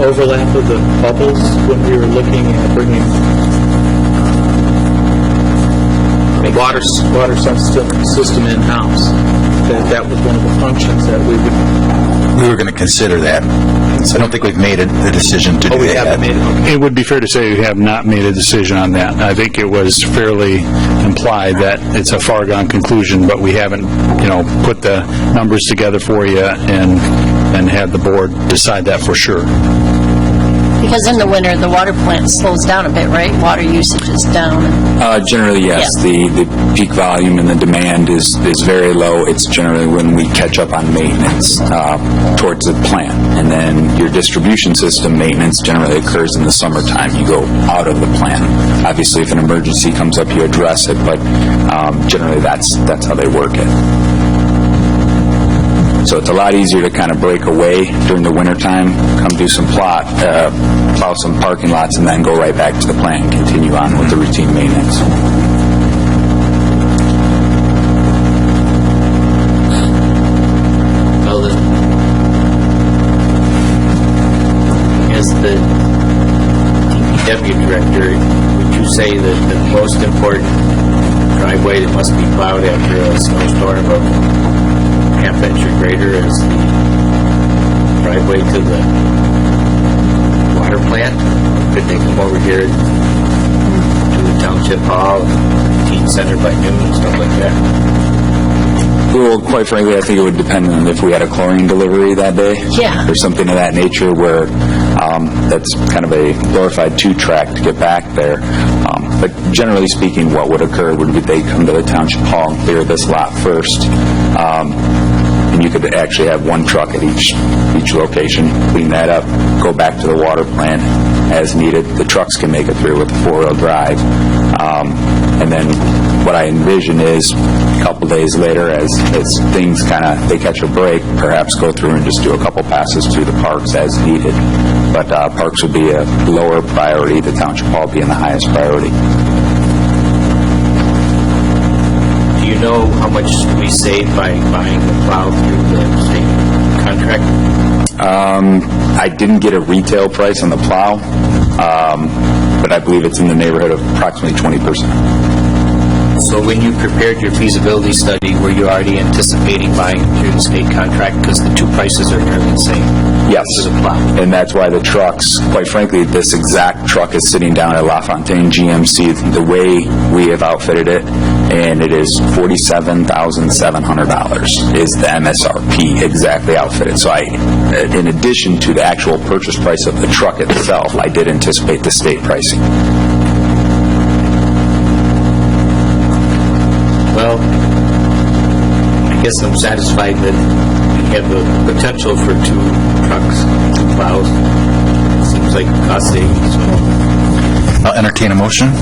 overlap of the bubbles when we were looking at bringing water system in-house. That was one of the functions that we were going to consider that. So I don't think we've made the decision to do we that haven't yet. made it. It would be fair to say we have not made a decision on that. I think it was fairly implied that it's a far-gone conclusion, but we haven't, put the numbers together for you and had the board decide that for sure. Because in the winter, the water plant slows down a bit, right? Water usage is down. Generally, yes. Yeah. The peak volume and the demand is very low. It's generally when we catch up on maintenance towards the plant. And then your distribution system maintenance generally occurs in the summertime. You go out of the plant. Obviously, if an emergency comes up, you address it, but generally that's how they work it. So it's a lot easier to kind of break away during the wintertime, come do some plow some parking lots, and then go right back to the plant and continue on with the routine maintenance. Well, then, as the DPW director, would you say that the most important driveway that must be plowed after a snowstorm of half-inch or greater is the driveway to the water plant? Could they come over here to the township hall, teen center by noon, and stuff like that? Well, quite frankly, I think it would depend on if we had a chlorine delivery that day. Yeah. Or something of that nature where that's kind of a glorified two-track to get back there. But generally speaking, what would occur would be they come to the township hall and clear this lot first. And you could actually have one truck at each location, clean that up, go back to the water plant as needed. The trucks can make it through with a four-wheel drive. And then what I envision is a couple days later, as things they catch a break, perhaps go through and just do a couple passes through the parks as needed. But parks would be a lower priority, the township hall being the highest priority. Do you know how much we save by buying the plow through the state contract? I didn't get a retail price on the plow, but I believe it's in the neighborhood of approximately 20%. So when you prepared your feasibility study, were you already anticipating buying through the state contract? Because the two prices are nearly the same. Yes. For the plow. And that's why the trucks, quite frankly, this exact truck is sitting down at LaFontaine GMC the way we have outfitted it, and it is $47,700 is the MSRP exactly outfitted. So in addition to the actual purchase price of the truck itself, I did anticipate the state pricing. Well, I guess I'm satisfied that we have the potential for two trucks, two plows. Seems like cost savings. I'll entertain a motion.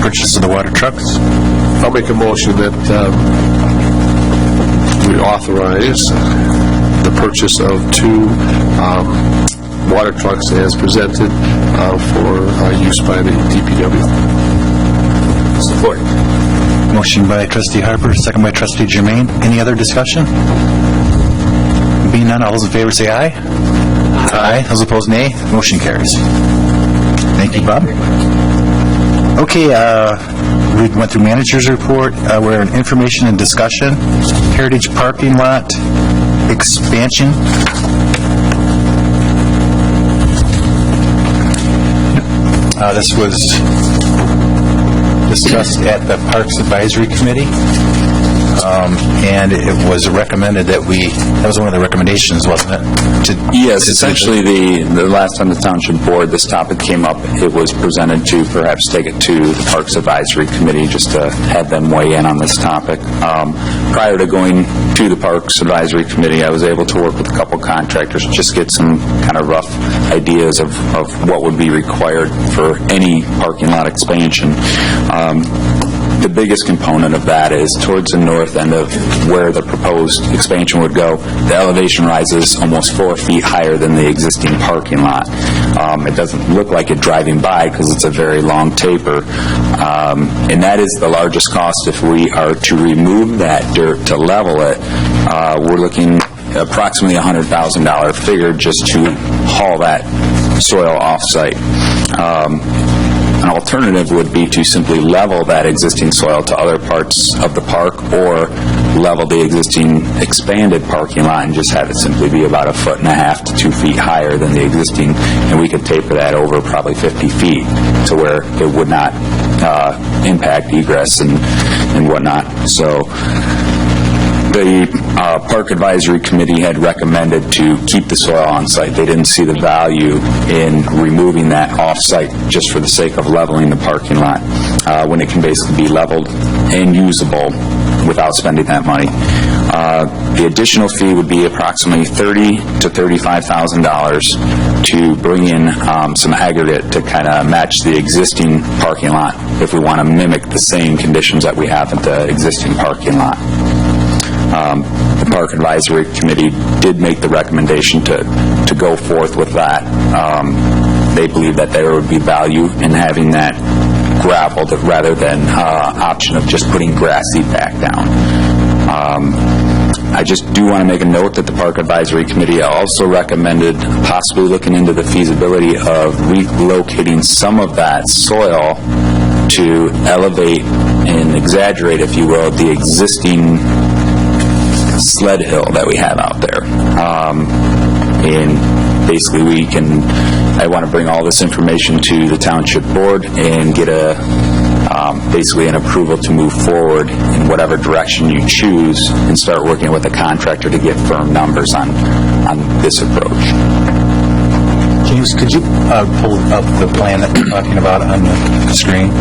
Purchase of the water trucks. I'll make a motion that we authorize the purchase of two water trucks as presented for use by the DPW. Support. Motion by Trustee Harper, second by Trustee Germain. Any other discussion? Being none, all those in favor say aye. Aye. Those opposed, nay. Motion carries. Thank you, Bob. Okay, we went through manager's report. We're in information and discussion. Heritage parking lot expansion. This was discussed at the Parks Advisory Committee, and it was recommended that that was one of the recommendations, wasn't it? Yes, essentially, the last time the Township Board, this topic came up, it was presented to perhaps take it to the Parks Advisory Committee just to have them weigh in on this topic. Prior to going to the Parks Advisory Committee, I was able to work with a couple contractors, just get some kind of rough ideas of what would be required for any parking lot expansion. The biggest component of that is towards the north end of where the proposed expansion would go. The elevation rises almost 4 feet higher than the existing parking lot. It doesn't look like it driving by because it's a very long taper. And that is the largest cost. If we are to remove that dirt to level it, we're looking approximately $100,000 figure just to haul that soil off-site. An alternative would be to simply level that existing soil to other parts of the park, or level the existing expanded parking lot and just have it simply be about 1.5 to 2 feet higher than the existing, and we could taper that over probably 50 feet to where it would not impact egress and whatnot. So the Park Advisory Committee had recommended to keep the soil on site. They didn't see the value in removing that off-site just for the sake of leveling the parking lot when it can basically be leveled and usable without spending that money. The additional fee would be approximately $30,000 to $35,000 to bring in some aggregate to kind of match the existing parking lot if we want to mimic the same conditions that we have at the existing parking lot. The Park Advisory Committee did make the recommendation to go forth with that. They believe that there would be value in having that gravelled rather than option of just putting grass seed back down. I just do want to make a note that the Park Advisory Committee also recommended possibly looking into the feasibility of relocating some of that soil to elevate and exaggerate, if you will, the existing sled hill that we have out there. And basically I want to bring all this information to the Township Board and get basically an approval to move forward in whatever direction you choose and start working with the contractor to get firm numbers on this approach. James, could you pull up the plan that you're talking about on the screen?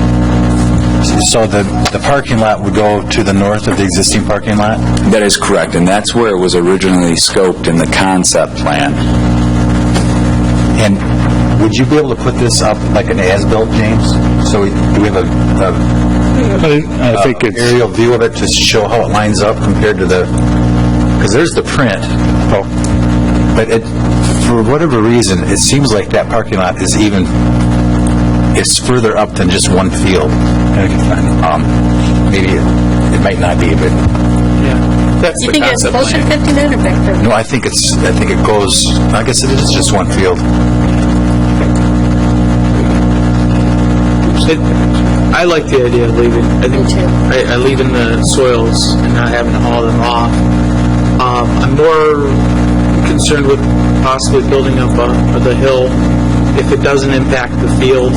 So the parking lot would go to the north of the existing parking lot? That is correct, and that's where it was originally scoped in the concept plan. And would you be able to put this up like an as-built, James? So do we have I think it's... aerial view of it to show how it lines up compared to because there's the print. But for whatever reason, it seems like that parking lot is it's further up than just one field. Maybe it might not be, but Yeah, that's You the think it's concept closer to plan. 59 or back there? no, I think it goes, I guess it is just one field. I like the idea of leaving. I think Me too. I leaving the soils and not having to haul them off. I'm more concerned with possibly building up the hill if it doesn't impact the field.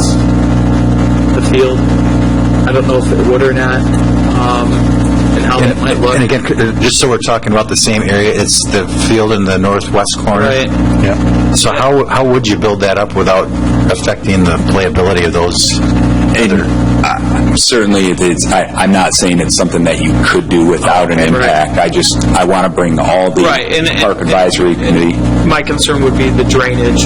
I don't know if it would or not, and how that might look. And again, just so we're talking about the same area, it's the field in the northwest corner. Right. Yeah. So how would you build that up without affecting the playability of those? Certainly, I'm not saying it's something that you could do without an impact. I want to bring all the Right, and Park Advisory Committee. My concern would be the drainage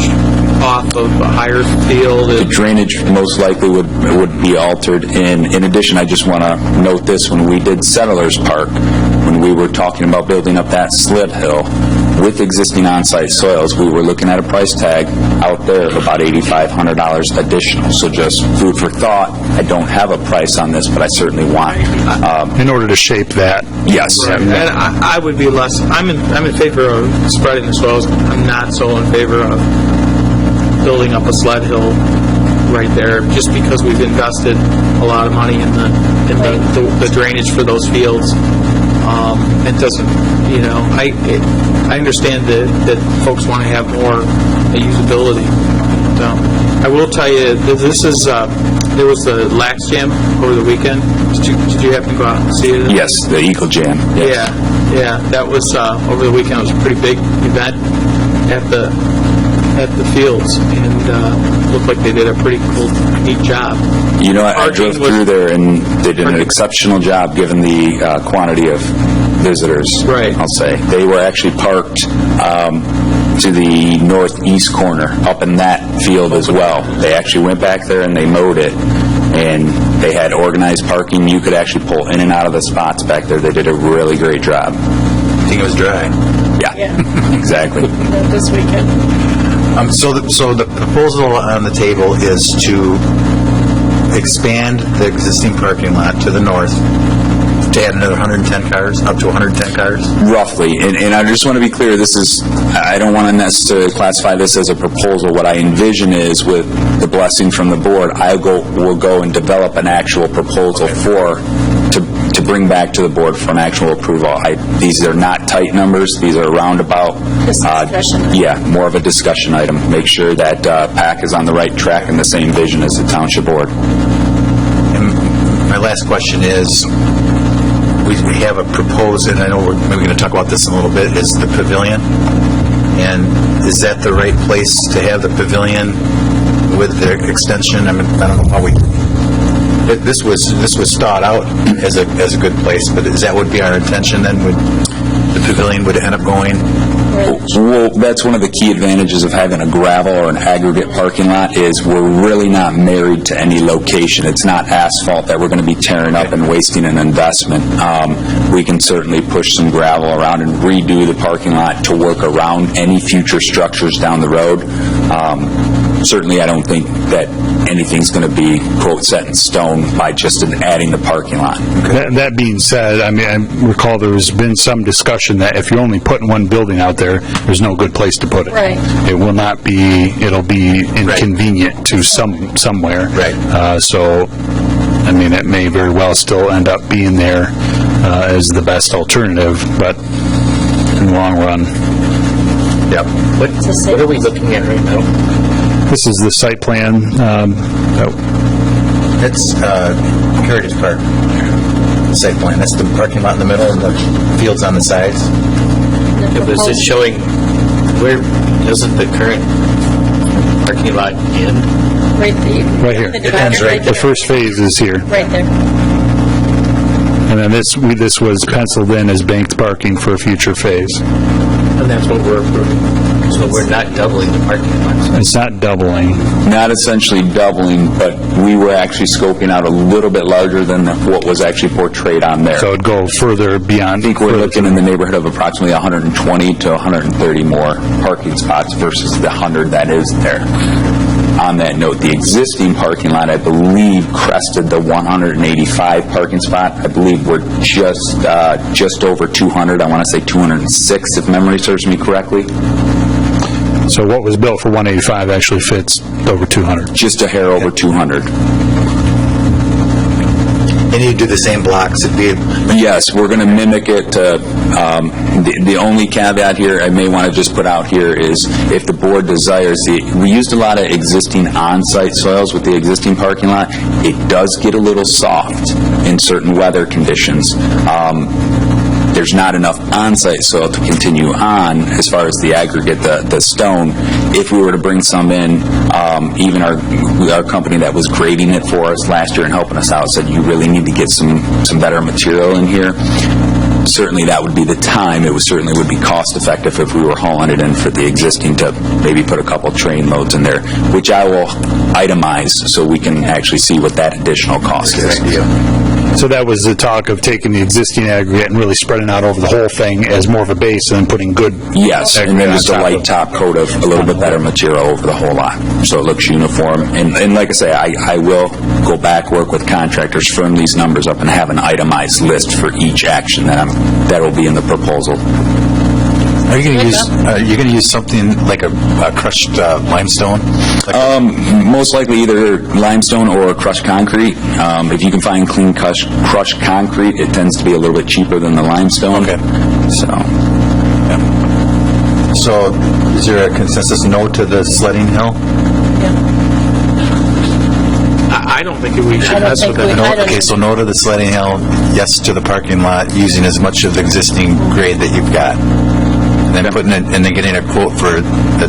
off of a higher field. The drainage most likely would be altered. And in addition, I just want to note this: when we did Settlers Park, when we were talking about building up that sled hill with existing on-site soils, we were looking at a price tag out there of about $8,500 additional. So just food for thought. I don't have a price on this, but I certainly want. In order to shape that. Yes. And I would be less. I'm in favor of spreading the soils. I'm not so in favor of building up a sled hill right there, just because we've invested a lot of money in the drainage for those fields. It doesn't, I understand that folks want to have more usability. I will tell you that there was the Lax Jam over the weekend. Did you happen to go out and see it? Yes, the Eagle Jam. Yes. Yeah, that was over the weekend. It was a pretty big event at the fields, and looked like they did a pretty cool, neat job. I drove through there, and they did an exceptional job given the quantity of visitors. Right. I'll say they were actually parked to the northeast corner, up in that field as well. They actually went back there and they mowed it, and they had organized parking. You could actually pull in and out of the spots back there. They did a really great job. I think it was dry. Yeah. Exactly. This weekend. So the proposal on the table is to expand the existing parking lot to the north to add another 110 cars, up to 110 cars? Roughly, and I just want to be clear, I don't want to necessarily classify this as a proposal. What I envision is, with the blessing from the board, will go and develop an actual proposal to bring back to the board for an actual approval. These are not tight numbers. These are roundabout. Discussion. Yeah, more of a discussion item. Make sure that PAC is on the right track and the same vision as the township board. And my last question is, we have a proposed, and I know we're maybe going to talk about this in a little bit, is the pavilion. And is that the right place to have the pavilion with the extension? I don't know how this was thought out as a good place, but that would be our intention then? The pavilion would end up going? Well, that's one of the key advantages of having a gravel or an aggregate parking lot, is we're really not married to any location. It's not asphalt that we're going to be tearing up and wasting an investment. We can certainly push some gravel around and redo the parking lot to work around any future structures down the road. Certainly, I don't think that anything's going to be, quote, set in stone by just adding the parking lot. That being said, I recall there's been some discussion that if you're only putting one building out there's no good place to put it. Right. It will not be, it'll be inconvenient to somewhere. Right. So, it may very well still end up being there as the best alternative, but in the long run. Yep. What are we looking at right now? This is the site plan. That's Heritage Park site plan. That's the parking lot in the middle and the fields on the sides. But is it showing, where doesn't the current parking lot end? Right here. It ends right The first phase is here. Right there. And then this was penciled in as banked parking for a future phase. And that's what we're approving. So we're not doubling the parking lots. It's not doubling. Not essentially doubling, but we were actually scoping out a little bit larger than what was actually portrayed on there. So it'd go further beyond. I think we're looking in the neighborhood of approximately 120 to 130 more parking spots versus the 100 that is there. On that note, the existing parking lot, I believe, crested the 185 parking spot. I believe we're just over 200. I want to say 206, if memory serves me correctly. So what was built for 185 actually fits over 200. Just a hair over 200. And you do the same blocks? Yes, we're going to mimic it. The only caveat here I may want to just put out here is, if the board desires, we used a lot of existing on-site soils with the existing parking lot. It does get a little soft in certain weather conditions. There's not enough on-site soil to continue on as far as the aggregate, the stone. If we were to bring some in, even our company that was grading it for us last year and helping us out said, you really need to get some better material in here. Certainly that would be the time. It certainly would be cost effective if we were hauling it in for the existing to maybe put a couple train loads in there, which I will itemize so we can actually see what that additional cost is. So that was the talk of taking the existing aggregate and really spreading out over the whole thing as more of a base and then putting good Yes, and then just a on top light of- top coat of a little bit better material over the whole lot, so it looks uniform. And like I say, I will go back, work with contractors, firm these numbers up, and have an itemized list for each action that will be in the proposal. Are you going to use something like a crushed limestone? Most likely either limestone or crushed concrete. If you can find clean crushed concrete, it tends to be a little bit cheaper than the limestone. Okay. So, So, is there a consensus no to the sledding hill? I don't think we should I don't mess with think it. we- I don't Okay, so no to the sledding hill, yes to the parking lot, using as much of the existing grade that you've got. And then and then getting a quote for the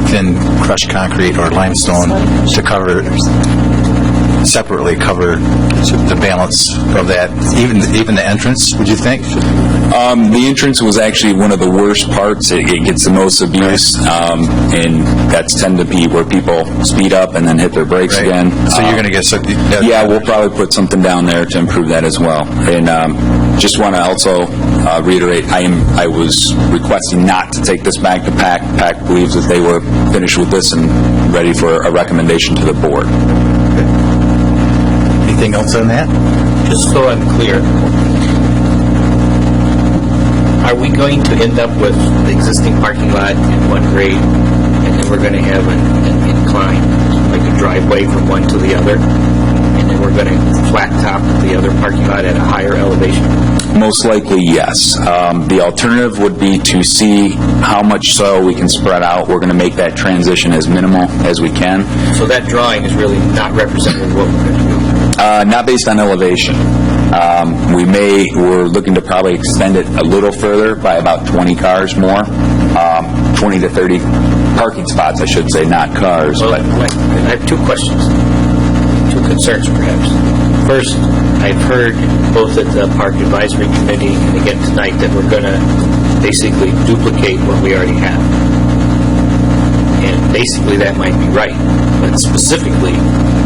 thin crushed concrete or limestone to separately cover the balance of that. Even the entrance, would you think? the entrance was actually one of the worst parts. It gets the most abuse, and that's tend to be where people speed up and then hit their brakes Right. again. So you're going to get something... Yeah, we'll probably put something down there to improve that as well. And just want to also reiterate, I was requesting not to take this back to PAC. PAC believes that they were finished with this and ready for a recommendation to the board. Anything else on that? Just so I'm clear, are we going to end up with the existing parking lot in one grade, and then we're going to have an incline, like a driveway from one to the other, and then we're going to flat top the other parking lot at a higher elevation? Most likely, yes. The alternative would be to see how much soil we can spread out. We're going to make that transition as minimal as we can. So that drawing is really not representative of what we're going to do? Not based on elevation. We're looking to probably extend it a little further by about 20 cars more. 20 to 30 parking spots, I should say, not cars. Well, But I have two questions, two concerns perhaps. First, I've heard both at the Park Advisory Committee and again tonight that we're going to basically duplicate what we already have. And basically that might be right, but specifically,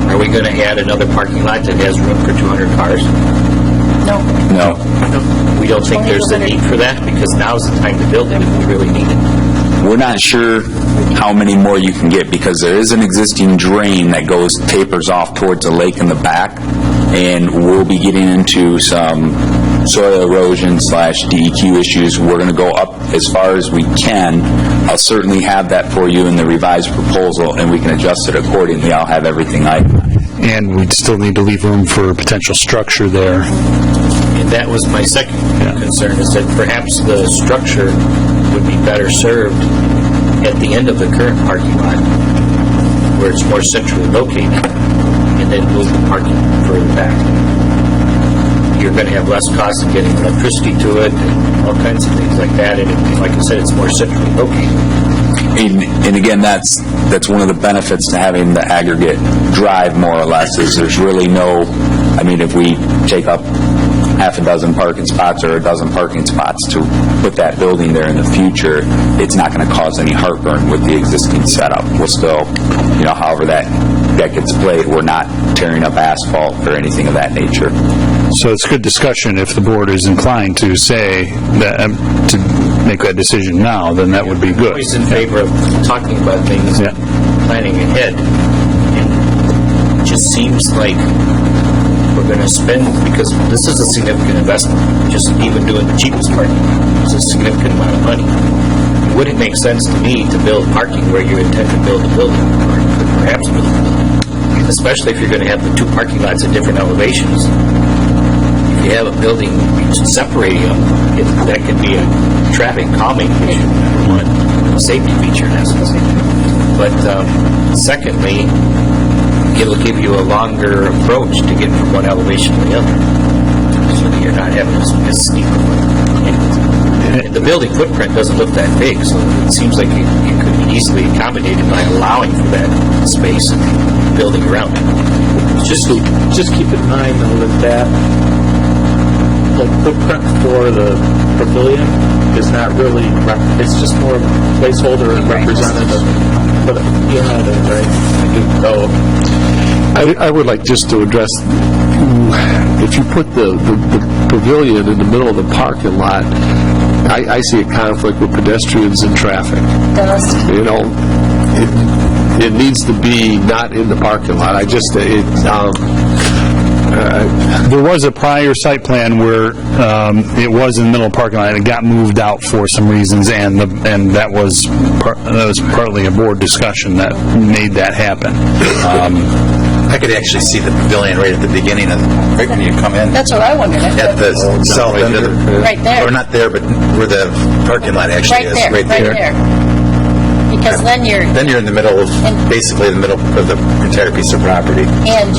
are we going to add another parking lot that has room for 200 cars? No. no, We don't think there's the need for that because now's the time to build it if we really need it. we're not sure how many more you can get because there is an existing drain that tapers off towards a lake in the back, and we'll be getting into some soil erosion / DEQ issues. We're going to go up as far as we can. I'll certainly have that for you in the revised proposal, and we can adjust it accordingly. I'll have everything itemized. And we'd still need to leave room for potential structure there. And that was my second concern, is that perhaps the structure would be better served at the end of the current parking lot, where it's more centrally located, and then move the parking further back. You're going to have less cost of getting electricity to it, and all kinds of things like that, and like I said, it's more centrally located. And again, that's one of the benefits to having the aggregate drive, more or less, is there's really no, if we take up half a dozen parking spots or a dozen parking spots to put that building there in the future, it's not going to cause any heartburn with the existing setup. We'll still, however that gets played, we're not tearing up asphalt or anything of that nature. So it's good discussion. If the board is inclined to say that, to make that decision now, then that would be good. Always in favor of talking about things, Yeah. planning ahead, and it just seems like we're going to spend, because this is a significant investment, just even doing the cheapest parking is a significant amount of money. Would it make sense to me to build parking where you intend to build a building, or you could perhaps build a building, especially if you're going to have the two parking lots at different elevations? If you have a building separating them, that could be a traffic calming issue, number one, a safety feature in essence. But secondly, it'll give you a longer approach to get from one elevation to the other, so that you're not having as steep of a... The building footprint doesn't look that big, so it seems like it could be easily accommodated by allowing for that space and building around it. Just keep in mind, though, that the footprint for the pavilion is not really, it's just more of a placeholder and representative. But, I would like just to address, if you put the pavilion in the middle of the parking lot, I see a conflict with pedestrians and traffic. Dust. It needs to be not in the parking lot. There was a prior site plan where it was in the middle of the parking lot, and it got moved out for some reasons, and that was partly a board discussion that made that happen. I could actually see the pavilion right at the beginning of, right when you come in. That's what I wondered. At the south end of the... Right there. Or not there, but where the parking lot actually is. Right there. Because then you're in the middle of, basically the middle of the entire piece of property. and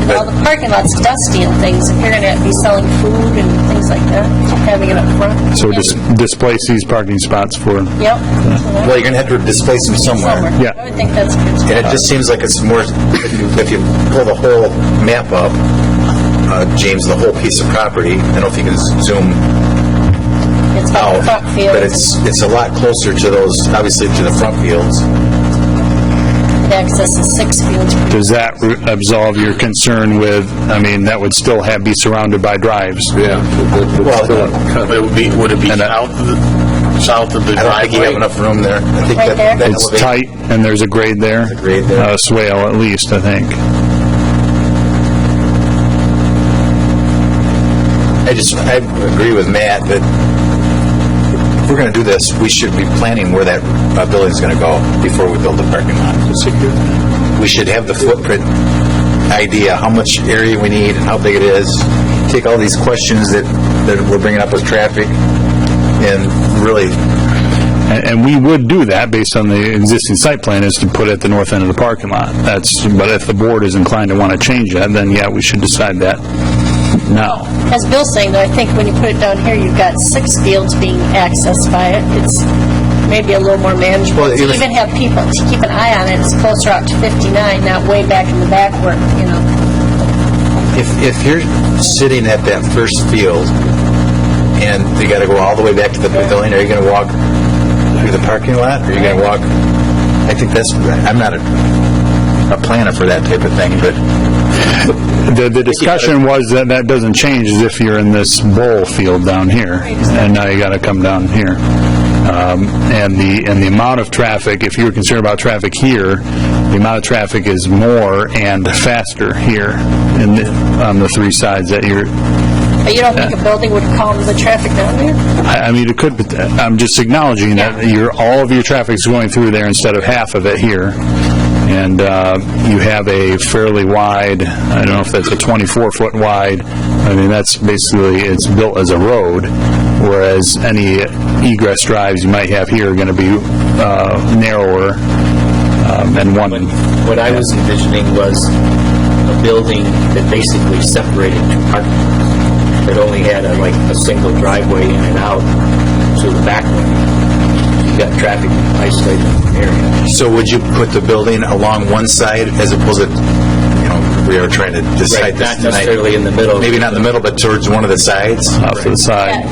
all the parking lot's dusty and things. If you're going to be selling food and things like that, having it up front. So displace these parking spots for... Yep. Well, you're going to have to displace them somewhere. Yeah. I would think that's good. And it just seems like it's more, if you pull the whole map up, James, the whole piece of property, I don't know if you can zoom It's got out, the front field. but it's a lot closer to those, obviously to the front fields. It accesses 6 fields. Does that absolve your concern with, I mean, that would still be surrounded by drives? Yeah. Would it be south of the I don't think you have driveway? enough room there. I think Right there? that It's elevation- tight, and there's a grade there? There's a grade there. A swale, at least, I think. I agree with Matt that if we're going to do this, we should be planning where that building's going to go before we build the parking lot. We should have the footprint idea, how much area we need and how big it is. Take all these questions that we're bringing up with traffic and really... And we would do that based on the existing site plan, is to put it at the north end of the parking lot. But if the board is inclined to want to change that, then yeah, we should decide that now. As Bill's saying, though, I think when you put it down here, you've got 6 fields being accessed by it. It's maybe a little more manageable. Well, To even have people, to keep an eye on it, it's closer out to 59, not way back in the back where, If you're sitting at that first field and you got to go all the way back to the pavilion, are you going to walk through the parking lot? Or are you going to walk... I think I'm not a planner for that type of thing, but... The discussion was that doesn't change as if you're in this bowl field down here, and now you got to come down here. And the amount of traffic, if you're concerned about traffic here, the amount of traffic is more and faster here on the 3 sides that you're... But you don't think a building would calm the traffic down there? I mean, it could, but I'm just acknowledging that all of your traffic's going through there instead of half of it here. And you have a fairly wide, I don't know if that's a 24-foot wide, I mean, that's basically, it's built as a road, whereas any egress drives you might have here are going to be narrower and one. What I was envisioning was a building that basically separated 2 parking lots. That only had a single driveway in and out to the back one. You got traffic isolated area. So would you put the building along one side as opposed to, we are trying to decide this Not tonight? necessarily in the middle. Maybe not in the middle, but towards one of the sides? Off to the side.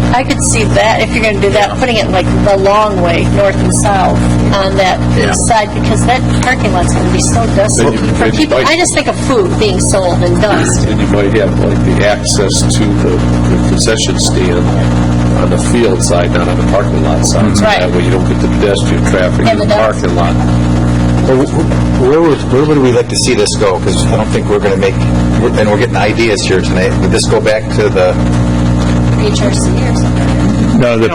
I could see that, if you're going to do that, putting it like the long way, north and south, on that side, because that parking lot's going to be so dusty. For people, I just think of food being sold and dust. And you might have the access to the concession stand on the field side, not on the parking lot side. So Right. that way you don't get the pedestrian traffic And in the the dust. parking lot. Where would we like to see this go? Because I don't think we're going to and we're getting ideas here tonight. Would this go back to the... HRC or something. No, the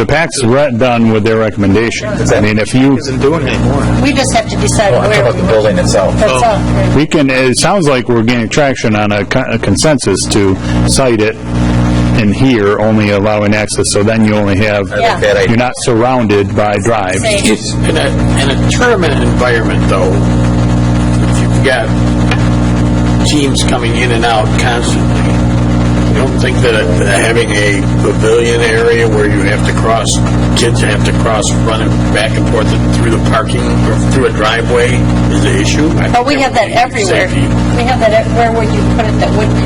PAC's done with their recommendation. I mean, if you... Isn't doing anymore. We just have to decide I'm talking where. about the building itself. That's all. Right. We can, it sounds like we're gaining traction on a consensus to cite it in here, only allowing access, so then you only have, Yeah. That idea. you're not surrounded by drives. Same. It's in a tournament environment, though, if you've got teams coming in and out constantly, you don't think that having a pavilion area where you have to cross, kids have to cross running back and forth through the parking or through a driveway is an issue? But we have that everywhere. We have that, where would you put it that wouldn't?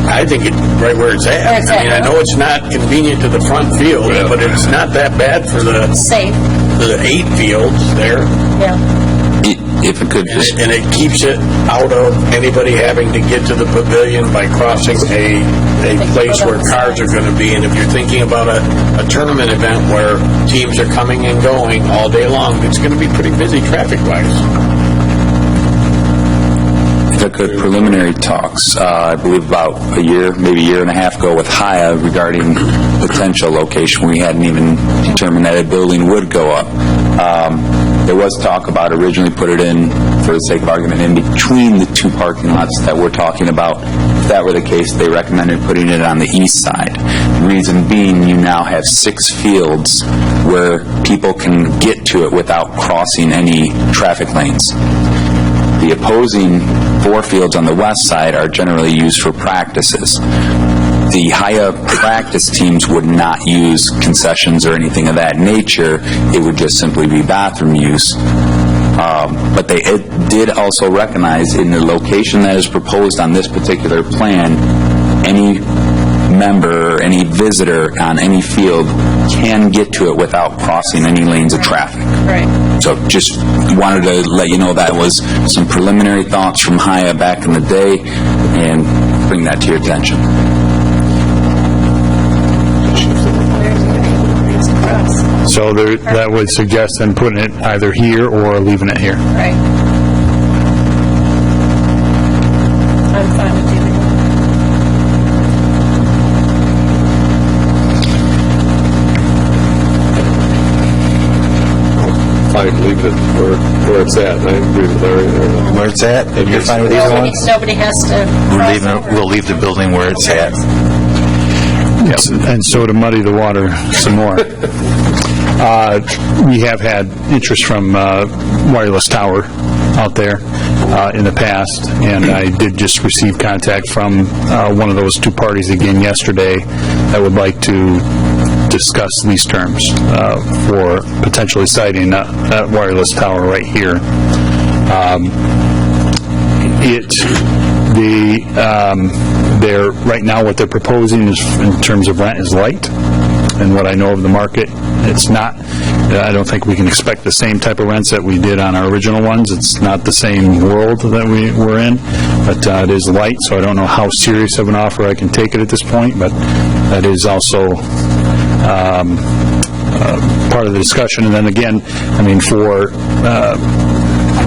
I think it's right where it's at. Where it's I mean, at. I know it's not convenient to the front field, but it's not that bad for the Safe, 8 fields there. yeah. If it could just... And it keeps it out of anybody having to get to the pavilion by crossing a place where cars are going to be. And if you're thinking about a tournament event where teams are coming and going all day long, it's going to be pretty busy traffic-wise. If took a preliminary talks, I believe about a year, maybe a year and a half ago with Haya regarding potential location. We hadn't even determined that a building would go up. There was talk about originally put it in, for the sake of argument, in between the two parking lots that we're talking about. If that were the case, they recommended putting it on the east side. The reason being, you now have 6 fields where people can get to it without crossing any traffic lanes. The opposing 4 fields on the west side are generally used for practices. The Haya practice teams would not use concessions or anything of that nature. It would just simply be bathroom use. But they did also recognize in the location that is proposed on this particular plan, any member or any visitor on any field can get to it without crossing any lanes of traffic. Right. So just wanted to let you know that was some preliminary thoughts from Haya back in the day, and bring that to your attention. So that would suggest then putting it either here or leaving it here. Right. I'm fine with doing that. Fine, leave it where it's at. I agree with Larry there. Where it's at? You're fine with either one? Nobody has to. We'll leave the building where it's at. Yes, and so to muddy the water some more. We have had interest from Wireless Tower out there in the past, and I did just receive contact from one of those 2 parties again yesterday that would like to discuss lease terms for potentially siting that Wireless Tower right here. They're right now what they're proposing is in terms of rent is light, and what I know of the market, it's not. I don't think we can expect the same type of rents that we did on our original ones. It's not the same world that we were in, but it is light. So I don't know how serious of an offer I can take it at this point, but that is also part of the discussion. And then again, I mean, for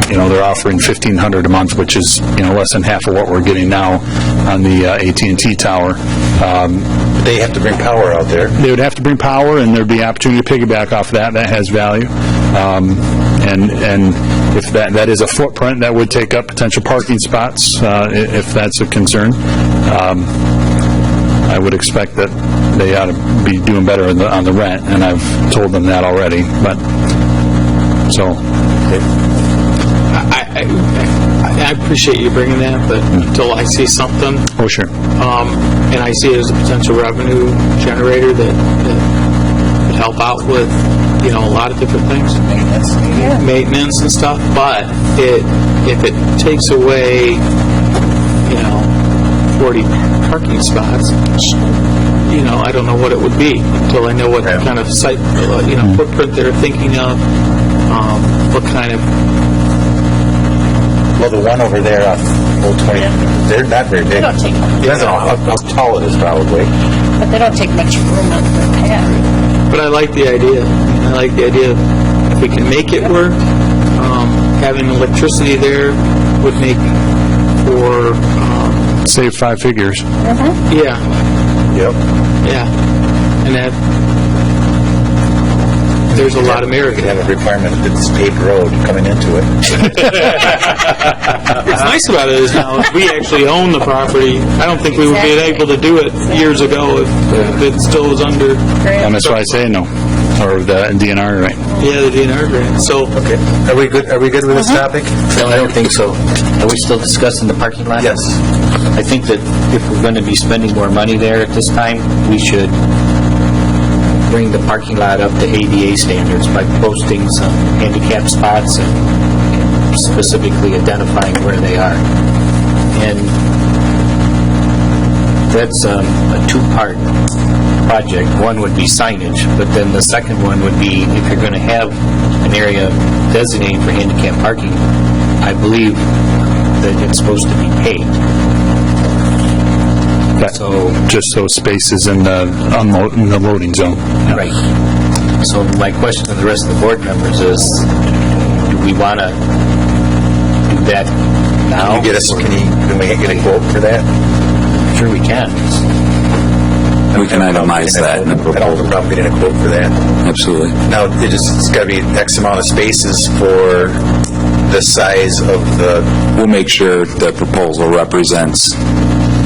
they're offering $1,500 a month, which is less than half of what we're getting now on the AT&T tower. They have to bring power out there. They would have to bring power, and there'd be opportunity to piggyback off that. That has value, and if that is a footprint, that would take up potential parking spots if that's a concern. I would expect that they ought to be doing better on the rent, and I've told them that already. But so. I appreciate you bringing that, but until I see something, Oh, sure. and I see it as a potential revenue generator that could help out with, a lot of different things, maintenance and stuff. But if it takes away, 40 parking spots, I don't know what it would be until I know what kind of site, footprint they're thinking of, what kind of. Well, the one over there on Old 20, they're not very big. They don't take much. Depends on how tall it is, probably. But they don't take much room on the pad. But I like the idea. I like the idea of if we can make it work, having electricity there would make for... Save 5 figures. Yeah. Yep. Yeah. And that... There's a lot of merit. We could have a requirement that it's paved road coming into it. What's nice about it is now we actually own the property. I don't think we would be able to do it years ago if it still was under. And that's why I say no. Or the DNR, right? Yeah, the DNR grant. So. Okay. Are we good with this topic? No, I don't think so. Are we still discussing the parking lot? Yes. I think that if we're going to be spending more money there at this time, we should bring the parking lot up to ADA standards by posting some handicap spots and specifically identifying where they are. And that's a 2-part project. One would be signage, but then the second one would be if you're going to have an area designated for handicap parking, I believe that it's supposed to be paved. So just those spaces in the loading zone. Yeah. Right. So my question to the rest of the board members is, do we want to do that now. Can we get a quote for that? Sure we can. We can itemize that in the I don't have a proposal. problem getting a quote for that. Absolutely. Now, it's got to be X amount of spaces for the size of the, We'll make sure the proposal represents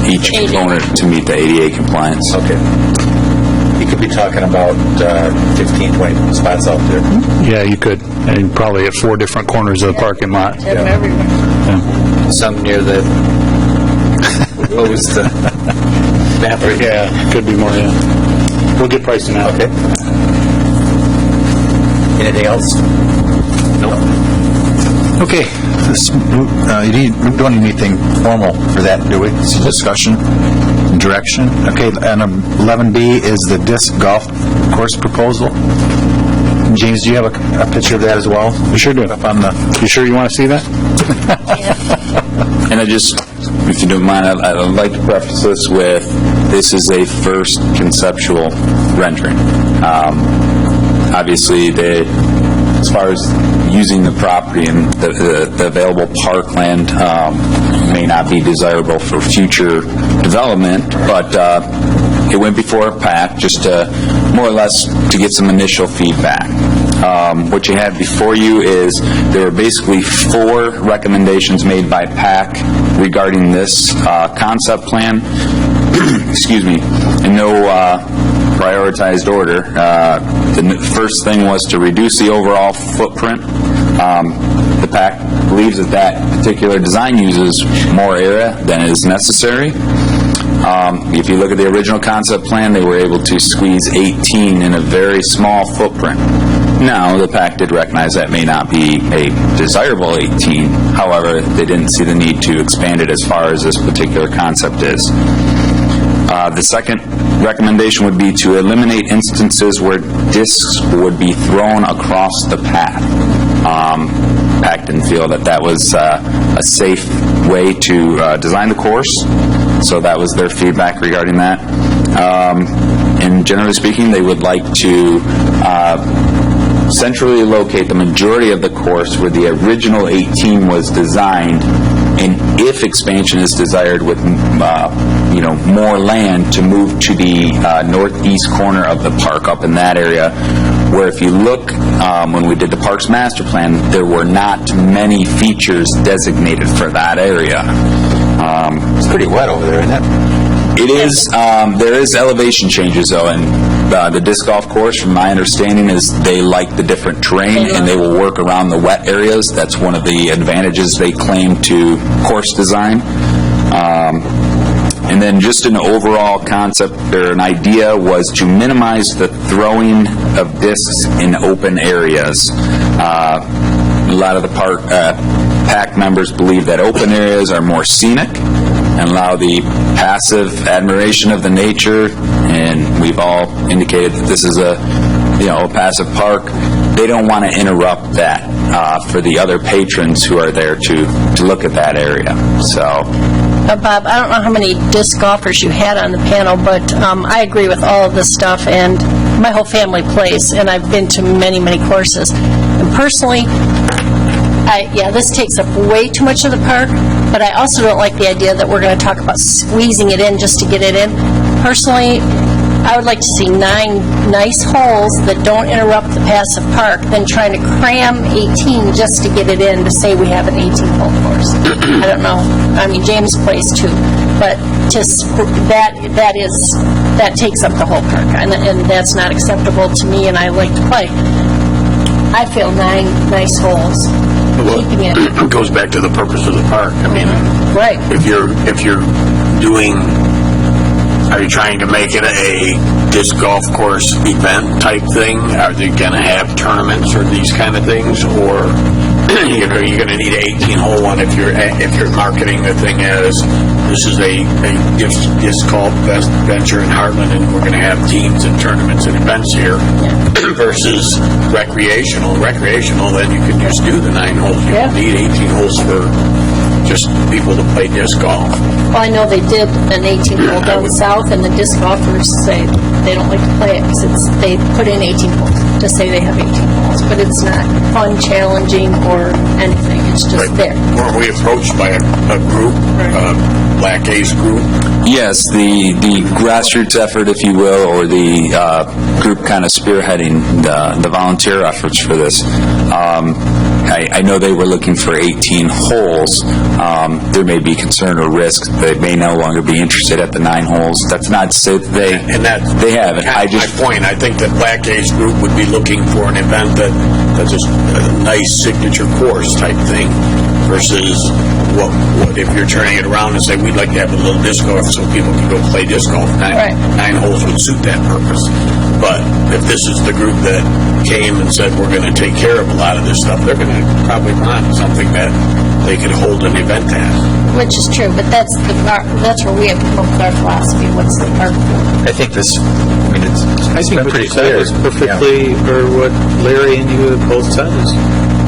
each component to meet the ADA compliance. okay. You could be talking about 15, 20 spots out there. Yeah, you could, and probably at 4 different corners of the parking lot. Have them everywhere. Some near the proposed bathroom. Yeah, could be more, yeah. We'll get pricing out. Okay. Anything else? Okay. You don't need anything formal for that, do we? It's a discussion, direction. Okay, and 11B is the disc golf course proposal. James, do you have a picture of that as well? You sure do. Up on the... You sure you want to see that? And I just, if you don't mind, I'd like to preface this with, this is a first conceptual rendering. Obviously, as far as using the property and the available parkland may not be desirable for future development, but it went before PAC just to more or less to get some initial feedback. What you had before you is there were basically 4 recommendations made by PAC regarding this concept plan. Excuse me, in no prioritized order. The first thing was to reduce the overall footprint. The PAC believes that particular design uses more area than is necessary. If you look at the original concept plan, they were able to squeeze 18 in a very small footprint. Now, the PAC did recognize that may not be a desirable 18. However, they didn't see the need to expand it as far as this particular concept is. The second recommendation would be to eliminate instances where discs would be thrown across the path. PAC didn't feel that was a safe way to design the course, so that was their feedback regarding that. And generally speaking, they would like to centrally locate the majority of the course where the original 18 was designed, and if expansion is desired with more land, to move to the northeast corner of the park up in that area, where if you look when we did the parks master plan, there were not many features designated for that area. It's pretty wet over there, isn't it? It is, there is elevation changes though, and the disc golf course, from my understanding, is they like the different terrain and they will work around the wet areas. That's one of the advantages they claim to course design. And then just an overall concept or an idea was to minimize the throwing of discs in open areas. A lot of the PAC members believe that open areas are more scenic and allow the passive admiration of the nature, and we've all indicated that this is a passive park. They don't want to interrupt that for the other patrons who are there to look at that area. So, Bob, I don't know how many disc golfers you had on the panel, but I agree with all of this stuff, and my whole family plays, and I've been to many, many courses. And personally, this takes up way too much of the park, but I also don't like the idea that we're going to talk about squeezing it in just to get it in. Personally, I would like to see 9 nice holes that don't interrupt the passive park than trying to cram 18 just to get it in to say we have an 18-hole course. I don't know. I mean, James plays too, but that takes up the whole park, and that's not acceptable to me, and I like to play. I feel 9 nice holes. Keeping it. Goes back to the purpose of the park. I mean, right. If you're doing, are you trying to make it a disc golf course event type thing? Are they going to have tournaments or these kind of things, or you're going to need an 18-hole one if you're marketing the thing as this is a disc golf venture in Hartland, and we're going to have teams and tournaments and events here, versus recreational. Then you can just do the 9 holes. You don't need 18 holes for just people to play disc golf. Well, I know they did an 18-hole down south, and the disc golfers say they don't like to play it because they put in 18 holes to say they have 18 holes, but it's not fun, challenging, or anything. it's just there. Weren't we approached by a group, Black Ace group? Yes, the grassroots effort, if you will, or the group kind of spearheading the volunteer efforts for this. I know they were looking for 18 holes. There may be concern or risk they may no longer be interested at the 9 holes. That's not to say that they haven't. My point. I think that Black Ace group would be looking for an event that's just a nice signature course type thing versus what if you're turning it around and say we'd like to have a little disc golf so people can go play disc golf. Nine holes would suit that purpose. But if this is the group that came and said we're going to take care of a lot of this stuff, they're going to probably want something that they could hold an event at. Which is true, but that's where we have to come up with our philosophy. What's the park for? I think this, I think What you said is perfectly, or what Larry and you have both said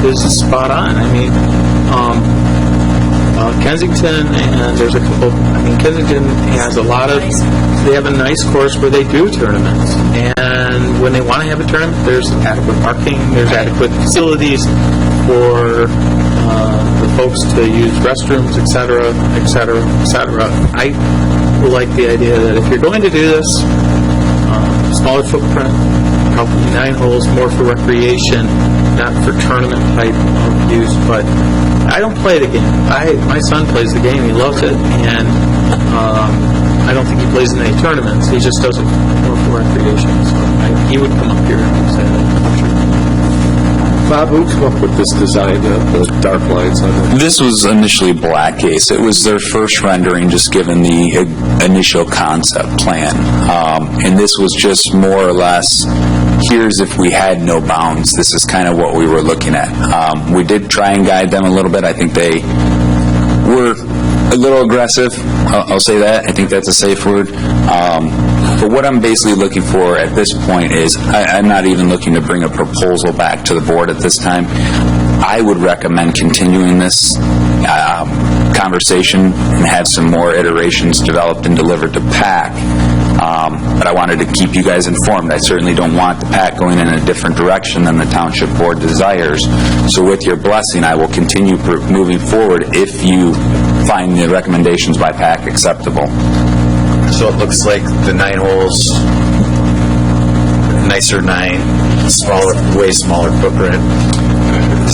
is spot on. I mean, Kensington, and there's a couple, Kensington has a lot of, they have a nice course where they do tournaments. And when they want to have a tournament, there's adequate parking, there's adequate facilities for the folks to use restrooms, et cetera, et cetera, et cetera. I like the idea that if you're going to do this, smaller footprint, probably 9 holes, more for recreation, not for tournament type of use. But I don't play the game. My son plays the game. He loves it, and I don't think he plays in any tournaments. He just does it more for recreation. So he would come up here and say that, I'm sure. Bob, who came up with this design, the dark lines on it? This was initially Black Ace. It was their first rendering, just given the initial concept plan. And this was just more or less, here's if we had no bounds, this is kind of what we were looking at. We did try and guide them a little bit. I think they were a little aggressive. I'll say that. I think that's a safe word. But what I'm basically looking for at this point is, I'm not even looking to bring a proposal back to the board at this time. I would recommend continuing this conversation and have some more iterations developed and delivered to PAC. But I wanted to keep you guys informed. I certainly don't want the PAC going in a different direction than the Township Board desires. So with your blessing, I will continue moving forward if you find the recommendations by PAC acceptable. So it looks like the 9 holes, nicer 9, smaller, way smaller footprint.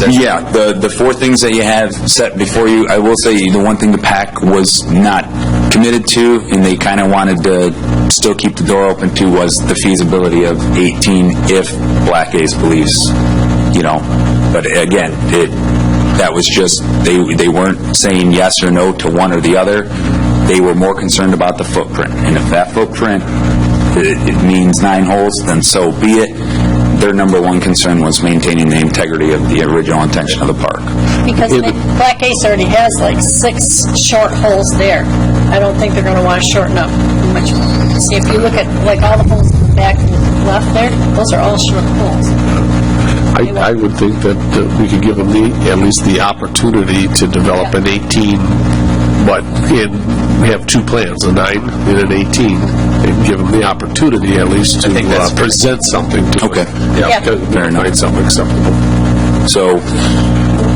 Yeah, the 4 things that you have set before you, I will say the one thing the PAC was not committed to, and they kind of wanted to still keep the door open to, was the feasibility of 18 if Black Ace believes, But again, that was just, they weren't saying yes or no to one or the other. They were more concerned about the footprint. And if that footprint, it means 9 holes, then so be it. Their number one concern was maintaining the integrity of the original intention of the park. Because Black Ace already has like 6 short holes there. I don't think they're going to want to shorten up much more. See, if you look at like all the holes in the back and the left there, those are all short holes. I would think that we could give them at least the opportunity to develop an 18, but we have 2 plans, a 9 and an 18, and give them the opportunity at least to present something to Okay. Fair enough. Find something acceptable. So,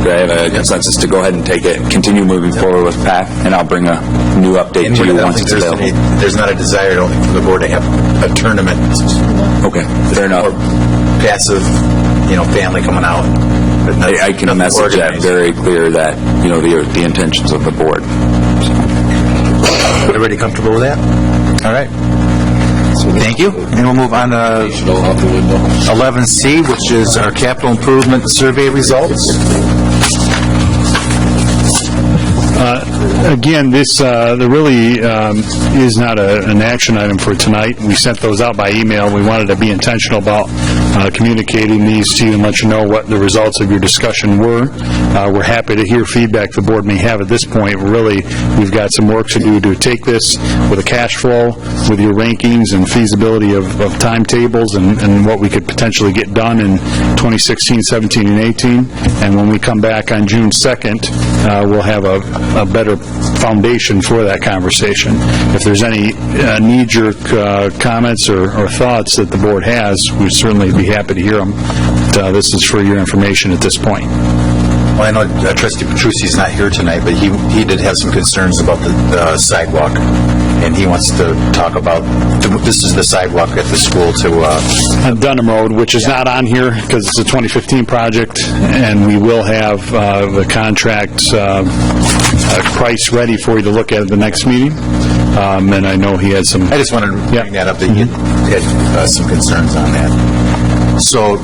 do I have a consensus to go ahead and continue moving forward with PAC, and I'll bring a new update to you once it's available. There's not a desire, I don't think, for the board to have a tournament. Okay, fair enough. Or passive, family coming out. I can message that very clear that, the intentions of the board. Everybody comfortable with that? All right. Thank you. And we'll move on to 11C, which is our capital improvement survey results. Again, this there really is not an action item for tonight. We sent those out by email. We wanted to be intentional about communicating these to you and let you know what the results of your discussion were. We're happy to hear feedback the board may have at this point. Really, we've got some work to do to take this with a cash flow, with your rankings and feasibility of timetables and what we could potentially get done in 2016, 17, and 18. And when we come back on June 2nd, we'll have a better foundation for that conversation. If there's any knee-jerk comments or thoughts that the board has, we'd certainly be happy to hear them. But, this is for your information at this point. Well, I know Trustee Petrucci's not here tonight, but he did have some concerns about the sidewalk, and he wants to talk about, this is the sidewalk at the school to, Dunham Road, which is not on here because it's a 2015 project, and we will have the contract price ready for you to look at the next meeting. And I know he had some... I just wanted to bring that up, that he had some concerns on that. So,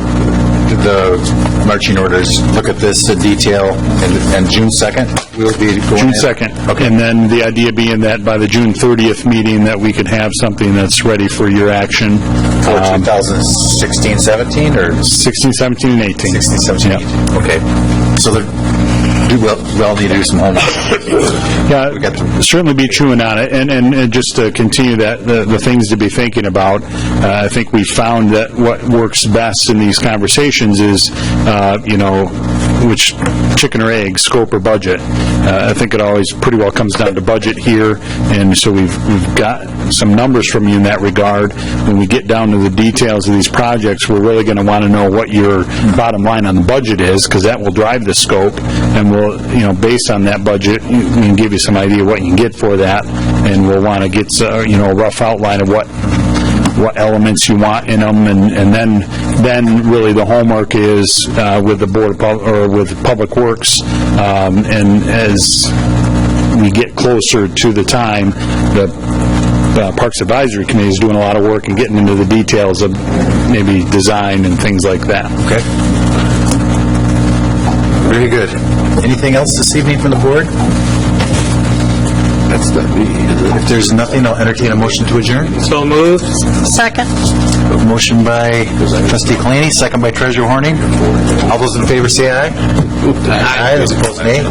the marching orders, look at this in detail, and June 2nd, we'll be going June in. 2nd. Okay. And then the idea being that by the June 30th meeting, that we could have something that's ready for your action. For 2016, 17, or 16, 17, and 18. 16, 17, 18? Okay. So, we'll need to do some homework. Yeah, certainly be chewing on it, and just to continue that, the things to be thinking about, I think we found that what works best in these conversations is, which chicken or egg, scope or budget. I think it always pretty well comes down to budget here, and so we've got some numbers from you in that regard. When we get down to the details of these projects, we're really going to want to know what your bottom line on the budget is, because that will drive the scope, and we'll, based on that budget, we can give you some idea what you can get for that, and we'll want to get, a rough outline of what elements you want in them, and then really the homework is with the Board of with Public Works, and as we get closer to the time, the Parks Advisory Committee is doing a lot of work and getting into the details of maybe design and things like that. Okay. Very good. Anything else this evening from the board? That's the... If there's nothing, I'll entertain a motion to adjourn. So moved. Second. A motion by Trustee Kalani, second by Treasurer Horning. All those in favor say aye. Aye. Those opposed, nay.